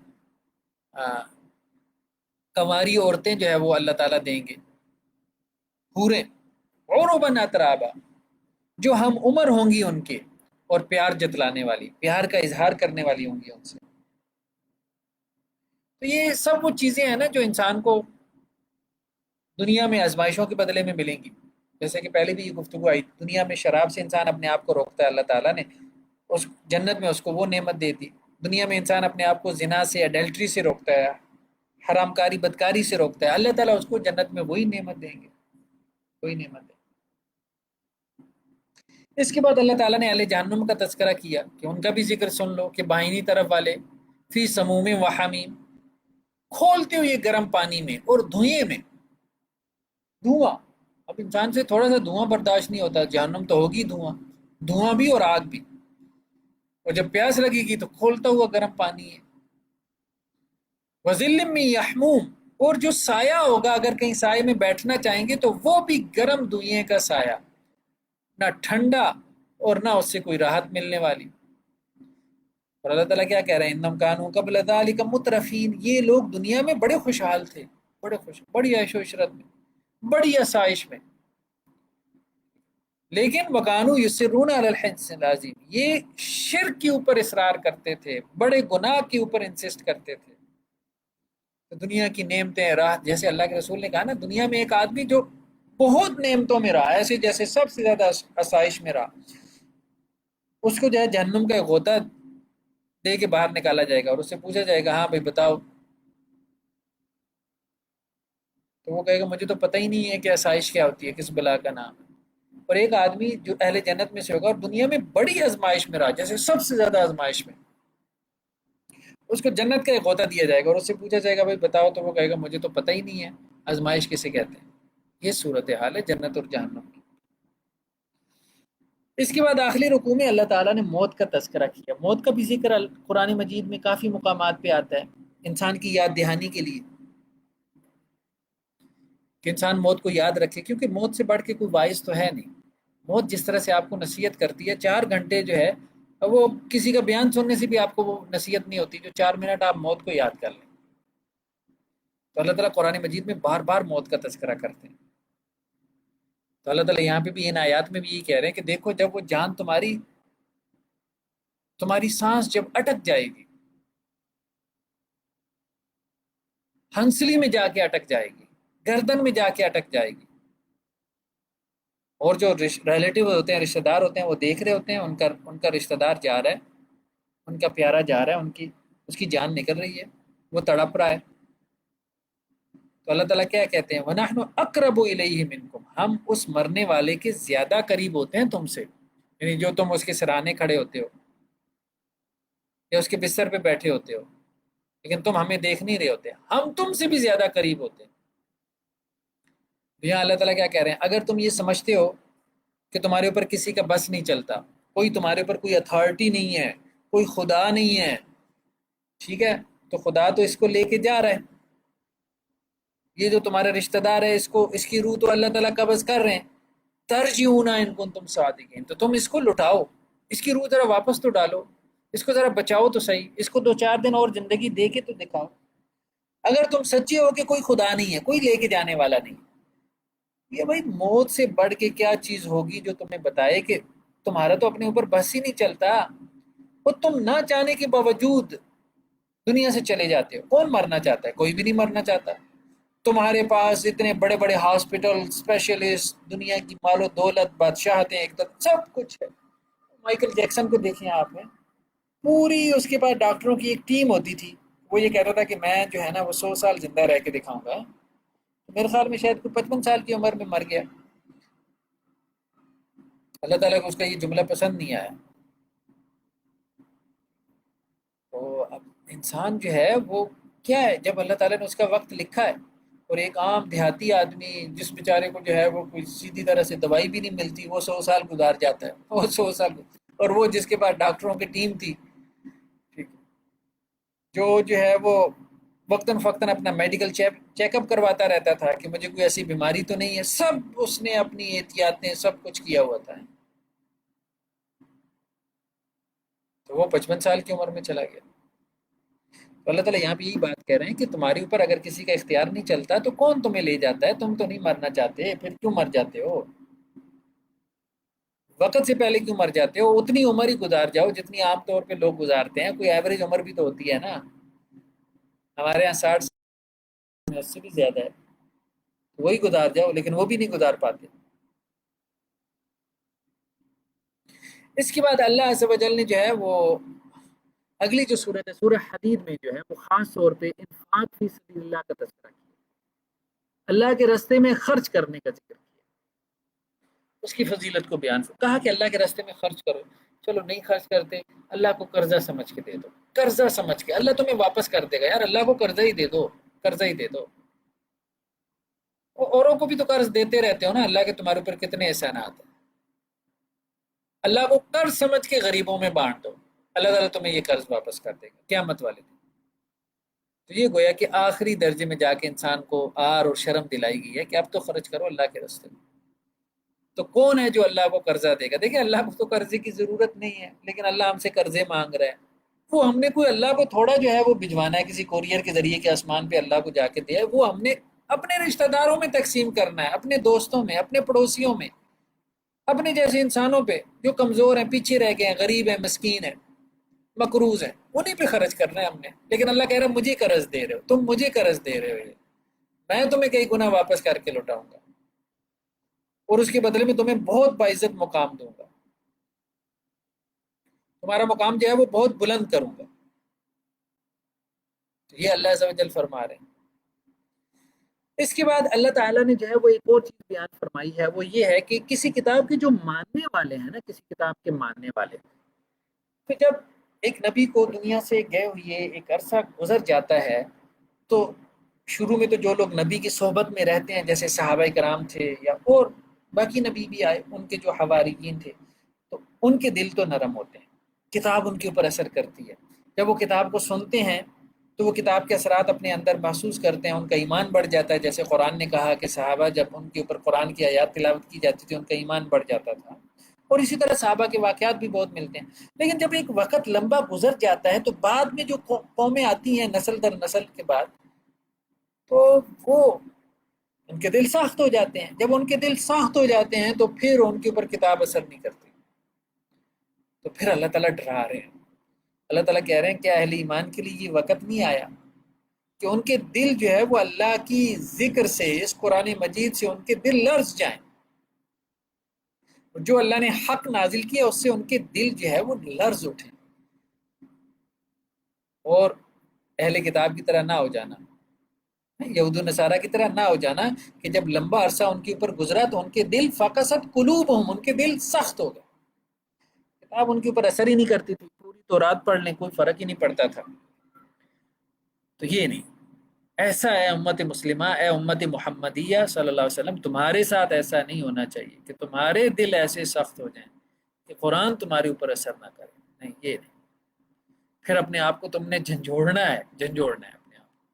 کنواری عورتیں جو ہے وہ اللہ تعالیٰ دیں گے، حوریں عرباً اترابا، جو ہم عمر ہوں گی ان کے، اور پیار جتلانے والی، پیار کا اظہار کرنے والی ہوں گی ان سے۔ تو یہ سب وہ چیزیں ہیں نا جو انسان کو دنیا میں آزمائشوں کے بدلے میں ملیں گی۔ جیسے کہ پہلے بھی یہ گفتگو آئی، دنیا میں شراب سے انسان اپنے آپ کو روکتا ہے، اللہ تعالیٰ نے اس جنت میں اس کو وہ نعمت دے دی۔ دنیا میں انسان اپنے آپ کو زنا سے، اڈلٹری سے روکتا ہے، حرام کاری بدکاری سے روکتا ہے، اللہ تعالیٰ اس کو جنت میں وہی نعمت دیں گے، وہی نعمت دیں گے۔ اس کے بعد اللہ تعالیٰ نے اہل جہنم کا تذکرہ کیا کہ ان کا بھی ذکر سن لو کہ بائنی طرف والے فی سموم و حمیم، کھولتے ہوئے گرم پانی میں اور دھوئیں میں، دھواں، اب انسان سے تھوڑا سا دھواں برداشت نہیں ہوتا، جہنم تو ہوگی دھواں، دھواں بھی اور آگ بھی، اور جب پیاس لگے گی تو کھولتا ہوا گرم پانی ہے۔ وَظِلٍّ مِّن یحموم، اور جو سایہ ہوگا، اگر کہیں سائے میں بیٹھنا چاہیں گے تو وہ بھی گرم دھوئیں کا سایہ، نہ ٹھنڈا اور نہ اس سے کوئی راحت ملنے والی۔ اور اللہ تعالیٰ کیا کہہ رہے ہیں، انہم کانوا قبل ذلک مترفین، یہ لوگ دنیا میں بڑے خوشحال تھے، بڑے خوش، بڑی عیش و عشرت میں، بڑی آسائش میں، لیکن وکانو یصرون علی الحنث العظیم، یہ شرک کے اوپر اصرار کرتے تھے، بڑے گناہ کے اوپر انسسٹ کرتے تھے۔ تو دنیا کی نعمتیں راہ، جیسے اللہ کے رسول نے کہا نا، دنیا میں ایک آدمی جو بہت نعمتوں میں رہا، ایسے جیسے سب سے زیادہ آسائش میں رہا، اس کو جو ہے جہنم کا ایک غوطہ دے کے باہر نکالا جائے گا اور اس سے پوچھا جائے گا، ہاں بھائی بتاؤ، تو وہ کہے گا مجھے تو پتہ ہی نہیں ہے کہ آسائش کیا ہوتی ہے، کس بلا کا نام ہے۔ اور ایک آدمی جو اہل جنت میں سے ہوگا اور دنیا میں بڑی آزمائش میں رہا، جیسے سب سے زیادہ آزمائش میں، اس کو جنت کا ایک غوطہ دیا جائے گا اور اس سے پوچھا جائے گا بھائی بتاؤ، تو وہ کہے گا مجھے تو پتہ ہی نہیں ہے آزمائش کسے کہتے ہیں۔ یہ صورتحال ہے جنت اور جہنم کی۔ اس کے بعد آخری رکوع میں اللہ تعالیٰ نے موت کا تذکرہ کیا۔ موت کا بھی ذکر قرآن مجید میں کافی مقامات پہ آتا ہے، انسان کی یاد دہانی کے لیے کہ انسان موت کو یاد رکھے، کیونکہ موت سے بڑھ کے کوئی باعث تو ہے نہیں۔ موت جس طرح سے آپ کو نصیحت کرتی ہے، 4 گھنٹے جو ہے وہ کسی کا بیان سننے سے بھی آپ کو وہ نصیحت نہیں ہوتی جو 4 منٹ آپ موت کو یاد کر لیں۔ تو اللہ تعالیٰ قرآن مجید میں بار بار موت کا تذکرہ کرتے ہیں۔ تو اللہ تعالیٰ یہاں پہ بھی ان آیات میں بھی یہ کہہ رہے ہیں کہ دیکھو جب وہ جان تمہاری سانس جب اٹک جائے گی، ہنسلی میں جا کے اٹک جائے گی، گردن میں جا کے اٹک جائے گی، اور جو ریلیٹیو ہوتے ہیں، رشتہ دار ہوتے ہیں، وہ دیکھ رہے ہوتے ہیں ان کا رشتہ دار جا رہا ہے، ان کا پیارا جا رہا ہے، اس کی جان نکل رہی ہے، وہ تڑپ رہا ہے۔ تو اللہ تعالیٰ کیا کہتے ہیں، وَنَحْنُ أَقْرَبُ إِلَيْهِ مِنْكُمْ، ہم اس مرنے والے کے زیادہ قریب ہوتے ہیں تم سے، یعنی جو تم اس کے سرانے کھڑے ہوتے ہو یا اس کے بستر پہ بیٹھے ہوتے ہو، لیکن تم ہمیں دیکھ نہیں رہے ہوتے، ہم تم سے بھی زیادہ قریب ہوتے ہیں۔ یہاں اللہ تعالیٰ کیا کہہ رہے ہیں، اگر تم یہ سمجھتے ہو کہ تمہارے اوپر کسی کا بس نہیں چلتا، کوئی تمہارے اوپر کوئی اتھارٹی نہیں ہے، کوئی خدا نہیں ہے، ٹھیک ہے، تو خدا تو اس کو لے کے جا رہا ہے، یہ جو تمہارا رشتہ دار ہے اس کی روح تو اللہ تعالیٰ قبض کر رہے ہیں، ترجعون ان کنتم صادقین، تو تم اس کو لٹاؤ، اس کی روح ذرا واپس تو ڈالو، اس کو ذرا بچاؤ تو صحیح، اس کو 2 4 دن اور زندگی دے کے تو دکھاؤ، اگر تم سچے ہو کہ کوئی خدا نہیں ہے، کوئی لے کے جانے والا نہیں۔ یہ بھائی موت سے بڑھ کے کیا چیز ہوگی جو تمہیں بتائے کہ تمہارا تو اپنے اوپر بس ہی نہیں چلتا، وہ تم نہ چاہنے کے باوجود دنیا سے چلے جاتے ہو۔ کون مرنا چاہتا ہے؟ کوئی بھی نہیں مرنا چاہتا۔ تمہارے پاس اتنے بڑے بڑے ہاسپٹل، اسپیشلسٹ، دنیا کی مال و دولت، بادشاہتیں، ایک سب کچھ ہے۔ مائیکل جیکسن کو دیکھیں آپ نے، پوری اس کے پاس ڈاکٹروں کی ایک ٹیم ہوتی تھی، وہ یہ کہتا تھا کہ میں جو ہے نا وہ 100 سال زندہ رہ کے دکھاؤں گا، میرے خیال میں شاید کوئی 55 سال کی عمر میں مر گیا۔ اللہ تعالیٰ کو اس کا یہ جملہ پسند نہیں آیا۔ تو اب انسان جو ہے وہ کیا ہے، جب اللہ تعالیٰ نے اس کا وقت لکھا ہے، اور ایک عام دیہاتی آدمی جس بیچارے کو جو ہے وہ کوئی سیدھی طرح سے دوائی بھی نہیں ملتی، وہ 100 سال گزار جاتا ہے، وہ 100 سال، اور وہ جس کے پاس ڈاکٹروں کی ٹیم تھی، ٹھیک، جو ہے وہ وقتاً فوقتاً اپنا میڈیکل چیک اپ کرواتا رہتا تھا کہ مجھے کوئی ایسی بیماری تو نہیں ہے. سب اس نے اپنی احتیاطیں سب کچھ کیا ہوا تھا. تو وہ 55 سال کی عمر میں چلا گیا. تو اللہ تعالیٰ یہاں پہ یہی بات کہہ رہے ہیں کہ تمہارے اوپر اگر کسی کا اختیار نہیں چلتا تو کون تمہیں لے جاتا ہے؟ تم تو نہیں مرنا چاہتے، پھر کیوں مر جاتے ہو؟ وقت سے پہلے کیوں مر جاتے ہو؟ اتنی عمر ہی گزار جاؤ جتنی عام طور پہ لوگ گزارتے ہیں. کوئی ایوریج عمر بھی تو ہوتی ہے نا. ہمارے یہاں 60 اس سے بھی زیادہ ہے. وہی گزار جاؤ، لیکن وہ بھی نہیں گزار پاتے. اس کے بعد اللہ عز و جل نے جو ہے وہ اگلی جو صورت ہے سورہ حدید میں جو ہے وہ خاص طور پہ انفاق فی سبیل اللہ کا تذکرہ کیا، اللہ کے راستے میں خرچ کرنے کا ذکر کیا، اس کی فضیلت کو بیان کہا کہ اللہ کے راستے میں خرچ کرو. چلو نہیں خرچ کرتے، اللہ کو قرضہ سمجھ کے دے دو. قرضہ سمجھ کے اللہ تمہیں واپس کر دے گا. یار اللہ کو قرضہ ہی دے دو، قرضہ ہی دے دو. اوروں کو بھی تو قرض دیتے رہتے ہو نا. اللہ کے تمہارے اوپر کتنے احسانات ہیں. اللہ کو قرض سمجھ کے غریبوں میں بانٹ دو، اللہ تعالیٰ تمہیں یہ قرض واپس کر دے گا قیامت والے دن. تو یہ گویا کہ آخری درجے میں جا کے انسان کو آر اور شرم دلائی گئی ہے کہ اب تو خرچ کرو اللہ کے راستے میں. تو کون ہے جو اللہ کو قرضہ دے گا؟ دیکھیں اللہ کو تو قرضے کی ضرورت نہیں ہے، لیکن اللہ ہم سے قرضے مانگ رہا ہے. وہ ہم نے کوئی اللہ کو تھوڑا جو ہے وہ بھجوانا ہے کسی کوریئر کے ذریعے کہ آسمان پہ اللہ کو جا کے دیا ہے. وہ ہم نے اپنے رشتہ داروں میں تقسیم کرنا ہے، اپنے دوستوں میں، اپنے پڑوسیوں میں، اپنے جیسے انسانوں پہ جو کمزور ہیں، پیچھے رہ گئے ہیں، غریب ہیں، مسکین ہیں، مقروض ہیں، انہیں پہ خرچ کرنا ہے ہم نے. لیکن اللہ کہہ رہا ہے مجھے قرض دے رہے ہو، تم مجھے قرض دے رہے ہو، میں تمہیں کئی گنا واپس کر کے لوٹاؤں گا اور اس کے بدلے میں تمہیں بہت باعزت مقام دوں گا. تمہارا مقام جو ہے وہ بہت بلند کروں گا. تو یہ اللہ عز و جل فرما رہے ہیں. اس کے بعد اللہ تعالیٰ نے جو ہے وہ ایک اور چیز بیان فرمائی ہے، وہ یہ ہے کہ کسی کتاب کے جو ماننے والے ہیں نا، کسی کتاب کے ماننے والے، تو جب ایک نبی کو دنیا سے گئے ہوئے ایک عرصہ گزر جاتا ہے تو شروع میں تو جو لوگ نبی کی صحبت میں رہتے ہیں جیسے صحابہ کرام تھے یا اور باقی نبی بھی آئے، ان کے جو حواریین تھے، تو ان کے دل تو نرم ہوتے ہیں، کتاب ان کے اوپر اثر کرتی ہے. جب وہ کتاب کو سنتے ہیں تو وہ کتاب کے اثرات اپنے اندر محسوس کرتے ہیں، ان کا ایمان بڑھ جاتا ہے. جیسے قرآن نے کہا کہ صحابہ جب ان کے اوپر قرآن کی آیات تلاوت کی جاتی تھی ان کا ایمان بڑھ جاتا تھا. اور اسی طرح صحابہ کے واقعات بھی بہت ملتے ہیں. لیکن جب ایک وقت لمبا گزر جاتا ہے تو بعد میں جو قومیں آتی ہیں نسل در نسل کے بعد، تو وہ ان کے دل ساخت ہو جاتے ہیں. جب ان کے دل ساخت ہو جاتے ہیں تو پھر ان کے اوپر کتاب اثر نہیں کرتی. تو پھر اللہ تعالیٰ ڈرا رہے ہیں. اللہ تعالیٰ کہہ رہے ہیں کیا اہل ایمان کے لیے یہ وقت نہیں آیا کہ ان کے دل جو ہے وہ اللہ کی ذکر سے، اس قرآن مجید سے ان کے دل لرز جائیں. جو اللہ نے حق نازل کیا اس سے ان کے دل جو ہے وہ لرز اٹھے. اور اہل کتاب کی طرح نہ ہو جانا، یہود و نصارہ کی طرح نہ ہو جانا کہ جب لمبا عرصہ ان کے اوپر گزرا تو ان کے دل فقست قلوبہم، ان کے دل سخت ہو گئے. کتاب ان کے اوپر اثر ہی نہیں کرتی تھی، پوری تو رات پڑھ لیں کوئی فرق ہی نہیں پڑتا تھا. تو یہ نہیں، ایسا ہے امت مسلمہ، اے امت محمدیہ صلی اللہ علیہ وسلم، تمہارے ساتھ ایسا نہیں ہونا چاہیے کہ تمہارے دل ایسے سخت ہو جائیں کہ قرآن تمہارے اوپر اثر نہ کرے. نہیں، یہ نہیں. پھر اپنے آپ کو تم نے جھنجھوڑنا ہے، جھنجھوڑنا ہے اپنے آپ کو،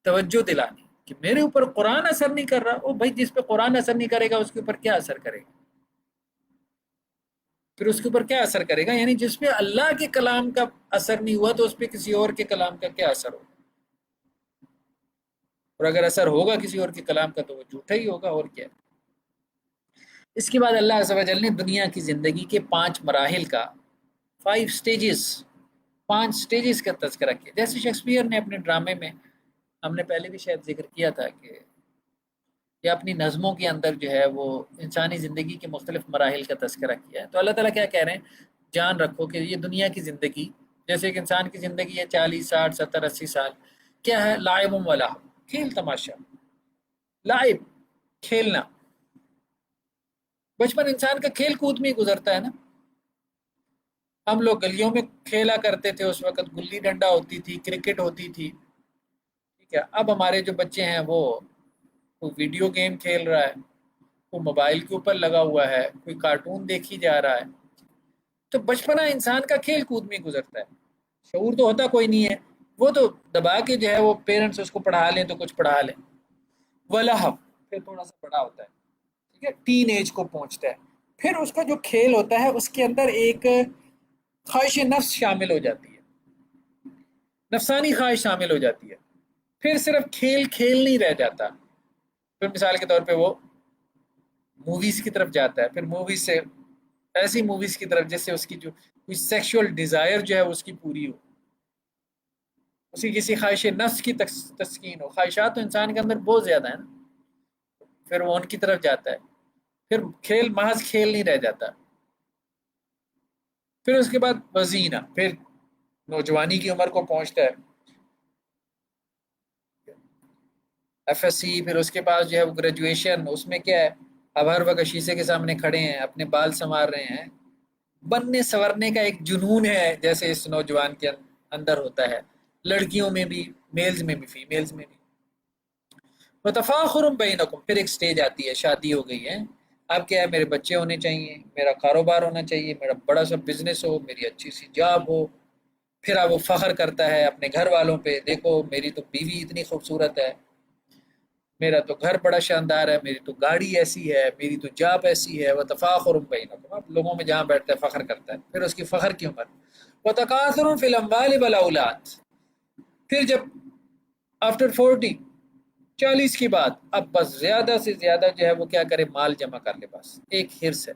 توجہ دلانی کہ میرے اوپر قرآن اثر نہیں کر رہا. او بھائی جس پہ قرآن اثر نہیں کرے گا اس کے اوپر کیا اثر کرے گا؟ پھر اس کے اوپر کیا اثر کرے گا؟ یعنی جس پہ اللہ کے کلام کا اثر نہیں ہوا تو اس پہ کسی اور کے کلام کا کیا اثر ہوگا؟ اور اگر اثر ہوگا کسی اور کے کلام کا تو وہ جھوٹا ہی ہوگا، اور کیا. اس کے بعد اللہ عز و جل نے دنیا کی زندگی کے 5 مراحل کا، 5 سٹیجز، 5 سٹیجز کا تذکرہ کیا. جیسے شیکسپیئر نے اپنے ڈرامے میں، ہم نے پہلے بھی شاید ذکر کیا تھا کہ یا اپنی نظموں کے اندر جو ہے وہ انسانی زندگی کے مختلف مراحل کا تذکرہ کیا ہے. تو اللہ تعالیٰ کیا کہہ رہے ہیں؟ جان رکھو کہ یہ دنیا کی زندگی جیسے ایک انسان کی زندگی ہے 40 60 70 80 سال، کیا ہے؟ لعب و لہو، کھیل تماشا. لعب، کھیلنا. بچپن انسان کا کھیل کود میں ہی گزرتا ہے نا. ہم لوگ گلیوں میں کھیلا کرتے تھے، اس وقت گلی ڈنڈا ہوتی تھی، کرکٹ ہوتی تھی. ٹھیک ہے، اب ہمارے جو بچے ہیں وہ کوئی ویڈیو گیم کھیل رہا ہے، کوئی موبائل کے اوپر لگا ہوا ہے، کوئی کارٹون دیکھی جا رہا ہے. تو بچپنا انسان کا کھیل کود میں گزرتا ہے، شعور تو ہوتا کوئی نہیں ہے. وہ تو دبا کے جو ہے وہ پیرنٹس اس کو پڑھا لیں تو کچھ پڑھا لیں. ولہو پھر تھوڑا سا بڑا ہوتا ہے، ٹھیک ہے، ٹین ایج کو پہنچتا ہے، پھر اس کا جو کھیل ہوتا ہے اس کے اندر ایک خواہش نفس شامل ہو جاتی ہے، نفسانی خواہش شامل ہو جاتی ہے. پھر صرف کھیل کھیل نہیں رہ جاتا، پھر مثال کے طور پہ وہ موویز کی طرف جاتا ہے، پھر موویز سے ایسی موویز کی طرف جس سے اس کی جو کوئی سیکشول ڈیزائر جو ہے اس کی پوری ہو، اس کی کسی خواہش نفس کی تسکین ہو. خواہشات تو انسان کے اندر بہت زیادہ ہیں نا، پھر وہ ان کی طرف جاتا ہے. پھر کھیل محض کھیل نہیں رہ جاتا. پھر اس کے بعد وزینہ، پھر نوجوانی کی عمر کو پہنچتا ہے، ایف ایس سی، پھر اس کے پاس جو ہے وہ گریجویشن. اس میں کیا ہے، اب ہر وقت شیشے کے سامنے کھڑے ہیں، اپنے بال سنوار رہے ہیں، بننے سنورنے کا ایک جنون ہے جیسے اس نوجوان کے اندر ہوتا ہے، لڑکیوں میں بھی، میلز میں بھی، فیمیلز میں بھی. وتفاخر بینکم، پھر ایک سٹیج آتی ہے، شادی ہو گئی ہے، اب کیا ہے، میرے بچے ہونے چاہیے، میرا کاروبار ہونا چاہیے، میرا بڑا سا بزنس ہو، میری اچھی سی جاب ہو. پھر اب وہ فخر کرتا ہے اپنے گھر والوں پہ، دیکھو میری تو بیوی اتنی خوبصورت ہے، میرا تو گھر بڑا شاندار ہے، میری تو گاڑی ایسی ہے، میری تو جاب ایسی ہے. وتفاخر بینکم، اب لوگوں میں جہاں بیٹھتا ہے فخر کرتا ہے. پھر اس کی فخر کی عمر. وتکاثر فی الاموال والاولاد، پھر جب آفٹر 40 40 کی بعد اب بس زیادہ سے زیادہ جو ہے وہ کیا کرے، مال جمع کر لے، بس ایک حرص ہے.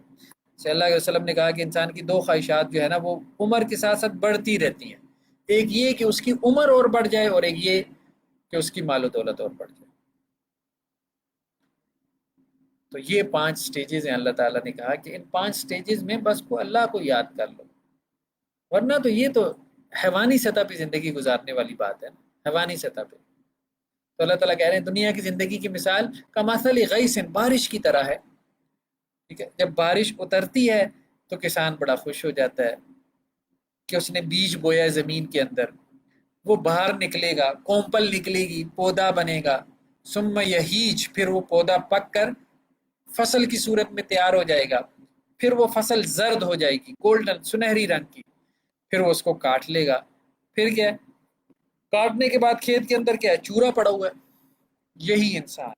صلی اللہ علیہ وسلم نے کہا کہ انسان کی دو خواہشات جو ہے نا وہ عمر کے ساتھ ساتھ بڑھتی رہتی ہیں، ایک یہ کہ اس کی عمر اور بڑھ جائے، اور ایک یہ کہ اس کی مال و دولت اور بڑھ جائے. تو یہ 5 سٹیجز ہیں. اللہ تعالیٰ نے کہا کہ ان 5 سٹیجز میں بس کو اللہ کو یاد کر لو، ورنہ تو یہ تو حیوانی سطح پہ زندگی گزارنے والی بات ہے، حیوانی سطح پہ. تو اللہ تعالیٰ کہہ رہے ہیں دنیا کی زندگی کی مثال کمثل غیث، بارش کی طرح ہے. ٹھیک ہے، جب بارش اترتی ہے تو کسان بڑا خوش ہو جاتا ہے کہ اس نے بیج بویا زمین کے اندر، وہ باہر نکلے گا، کومپل نکلے گی، پودا بنے گا. ثم یہیج، پھر وہ پودا پک کر فصل کی صورت میں تیار ہو جائے گا. پھر وہ فصل زرد ہو جائے گی، گولڈن، سنہری رنگ کی. پھر وہ اس کو کاٹ لے گا. پھر کیا ہے، کاٹنے کے بعد کھیت کے اندر کیا ہے، چورا پڑا ہوا ہے. یہی انسان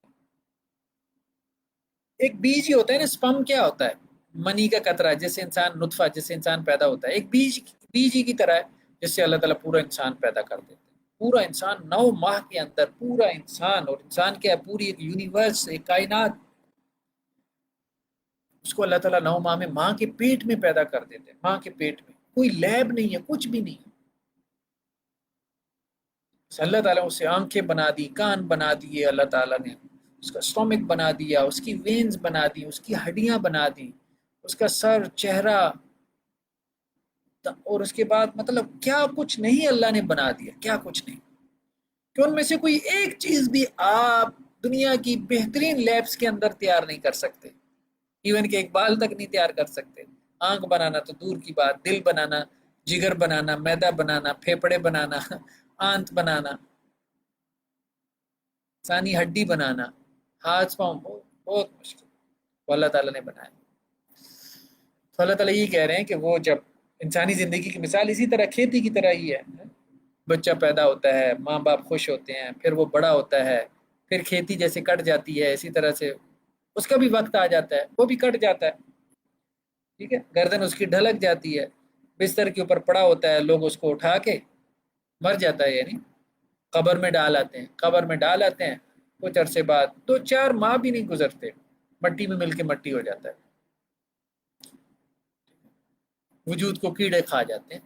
ایک بیج ہی ہوتا ہے نا. سپم کیا ہوتا ہے، منی کا قطرہ، جس سے انسان نطفہ، جس سے انسان پیدا ہوتا ہے، ایک بیج ہی کی طرح ہے، جس سے اللہ تعالیٰ پورا انسان پیدا کر دیتے ہیں. پورا انسان 9 ماہ کے اندر، پورا انسان. اور انسان کیا ہے، پوری ایک یونیورس، ایک کائنات، اس کو اللہ تعالیٰ 9 ماہ میں ماں کے پیٹ میں پیدا کر دیتے ہیں. ماں کے پیٹ میں کوئی لیب نہیں ہے، کچھ بھی نہیں ہے. اللہ تعالیٰ اسے آنکھیں بنا دی، کان بنا دیے، اللہ تعالیٰ نے اس کا اسٹومک بنا دیا، اس کی وینز بنا دی، اس کی ہڈیاں بنا دی، اس کا سر، چہرہ، اور اس کے بعد مطلب کیا کچھ نہیں اللہ نے بنا دیا، کیا کچھ نہیں، کہ ان میں سے کوئی ایک چیز بھی آپ دنیا کی بہترین لیبس کے اندر تیار نہیں کر سکتے. ایون کہ ایک بال تک نہیں تیار کر سکتے. آنکھ بنانا تو دور کی بات، دل بنانا، جگر بنانا، میدا بنانا، پھیپڑے بنانا، آنت بنانا، انسانی ہڈی بنانا، ہاتھ پاؤں، بہت مشکل، وہ اللہ تعالیٰ نے بنایا. تو اللہ تعالیٰ یہ کہہ رہے ہیں کہ وہ جب انسانی زندگی کی مثال اسی طرح کھیتی کی طرح ہی ہے. بچہ پیدا ہوتا ہے، ماں باپ خوش ہوتے ہیں، پھر وہ بڑا ہوتا ہے، پھر کھیتی جیسے کٹ جاتی ہے، اسی طرح سے اس کا بھی وقت آ جاتا ہے، وہ بھی کٹ جاتا ہے. ٹھیک ہے، گردن اس کی ڈھلک جاتی ہے، بستر کے اوپر پڑا ہوتا ہے، لوگ اس کو اٹھا کے مر جاتا ہے، یعنی قبر میں ڈال آتے ہیں. قبر میں ڈال آتے ہیں، کچھ عرصے بعد 2-4 ماہ بھی نہیں گزرتے، مٹی میں مل کے مٹی ہو جاتا ہے، وجود کو کیڑے کھا جاتے ہیں،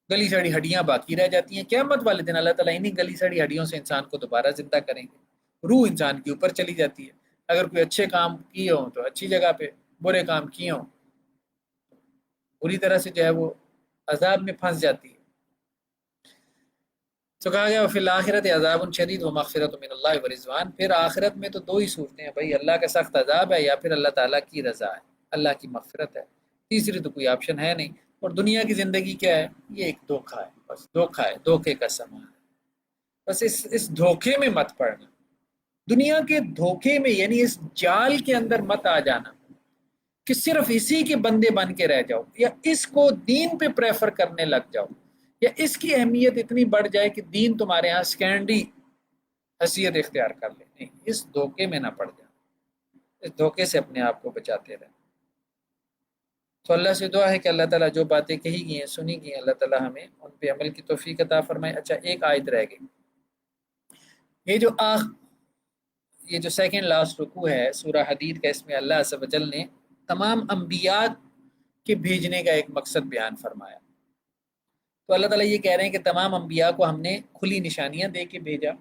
گلی سڑی ہڈیاں باقی رہ جاتی ہیں. قیامت والے دن اللہ تعالیٰ انہیں گلی سڑی ہڈیوں سے انسان کو دوبارہ زندہ کریں گے. روح انسان کے اوپر چلی جاتی ہے. اگر کوئی اچھے کام کیے ہوں تو اچھی جگہ پہ، برے کام کیے ہوں بری طرح سے جو ہے وہ عذاب میں پھنس جاتی ہے. تو کہا گیا فی الآخرت عذاب شدید و مغفرۃ من اللہ و رضوان. پھر آخرت میں تو 2 ہی صورتیں ہیں بھائی، اللہ کا سخت عذاب ہے یا پھر اللہ تعالیٰ کی رضا ہے، اللہ کی مغفرت ہے. تیسری تو کوئی آپشن ہے نہیں. اور دنیا کی زندگی کیا ہے، یہ ایک دھوکہ ہے، بس دھوکہ ہے، دھوکے کا سامان ہے. بس اس دھوکے میں مت پڑنا، دنیا کے دھوکے میں، یعنی اس جال کے اندر مت آ جانا کہ صرف اسی کے بندے بن کے رہ جاؤ، یا اس کو دین پہ پریفر کرنے لگ جاؤ، یا اس کی اہمیت اتنی بڑھ جائے کہ دین تمہارے ہاں سیکنڈری حیثیت اختیار کر لے. نہیں، اس دھوکے میں نہ پڑ جائیں، اس دھوکے سے اپنے آپ کو بچاتے رہیں. تو اللہ سے دعا ہے کہ اللہ تعالیٰ جو باتیں کہی گئی ہیں سنی گئی ہیں، اللہ تعالیٰ ہمیں ان پہ عمل کی توفیق عطا فرمائے. اچھا، ایک آیت رہ گئی. یہ جو سیکنڈ لاسٹ رکوع ہے سورہ حدید کا، اس میں اللہ عز و جل نے تمام انبیاء کے بھیجنے کا ایک مقصد بیان فرمایا. تو اللہ تعالیٰ یہ کہہ رہے ہیں کہ تمام انبیاء کو ہم نے کھلی نشانیاں دے کے بھیجا.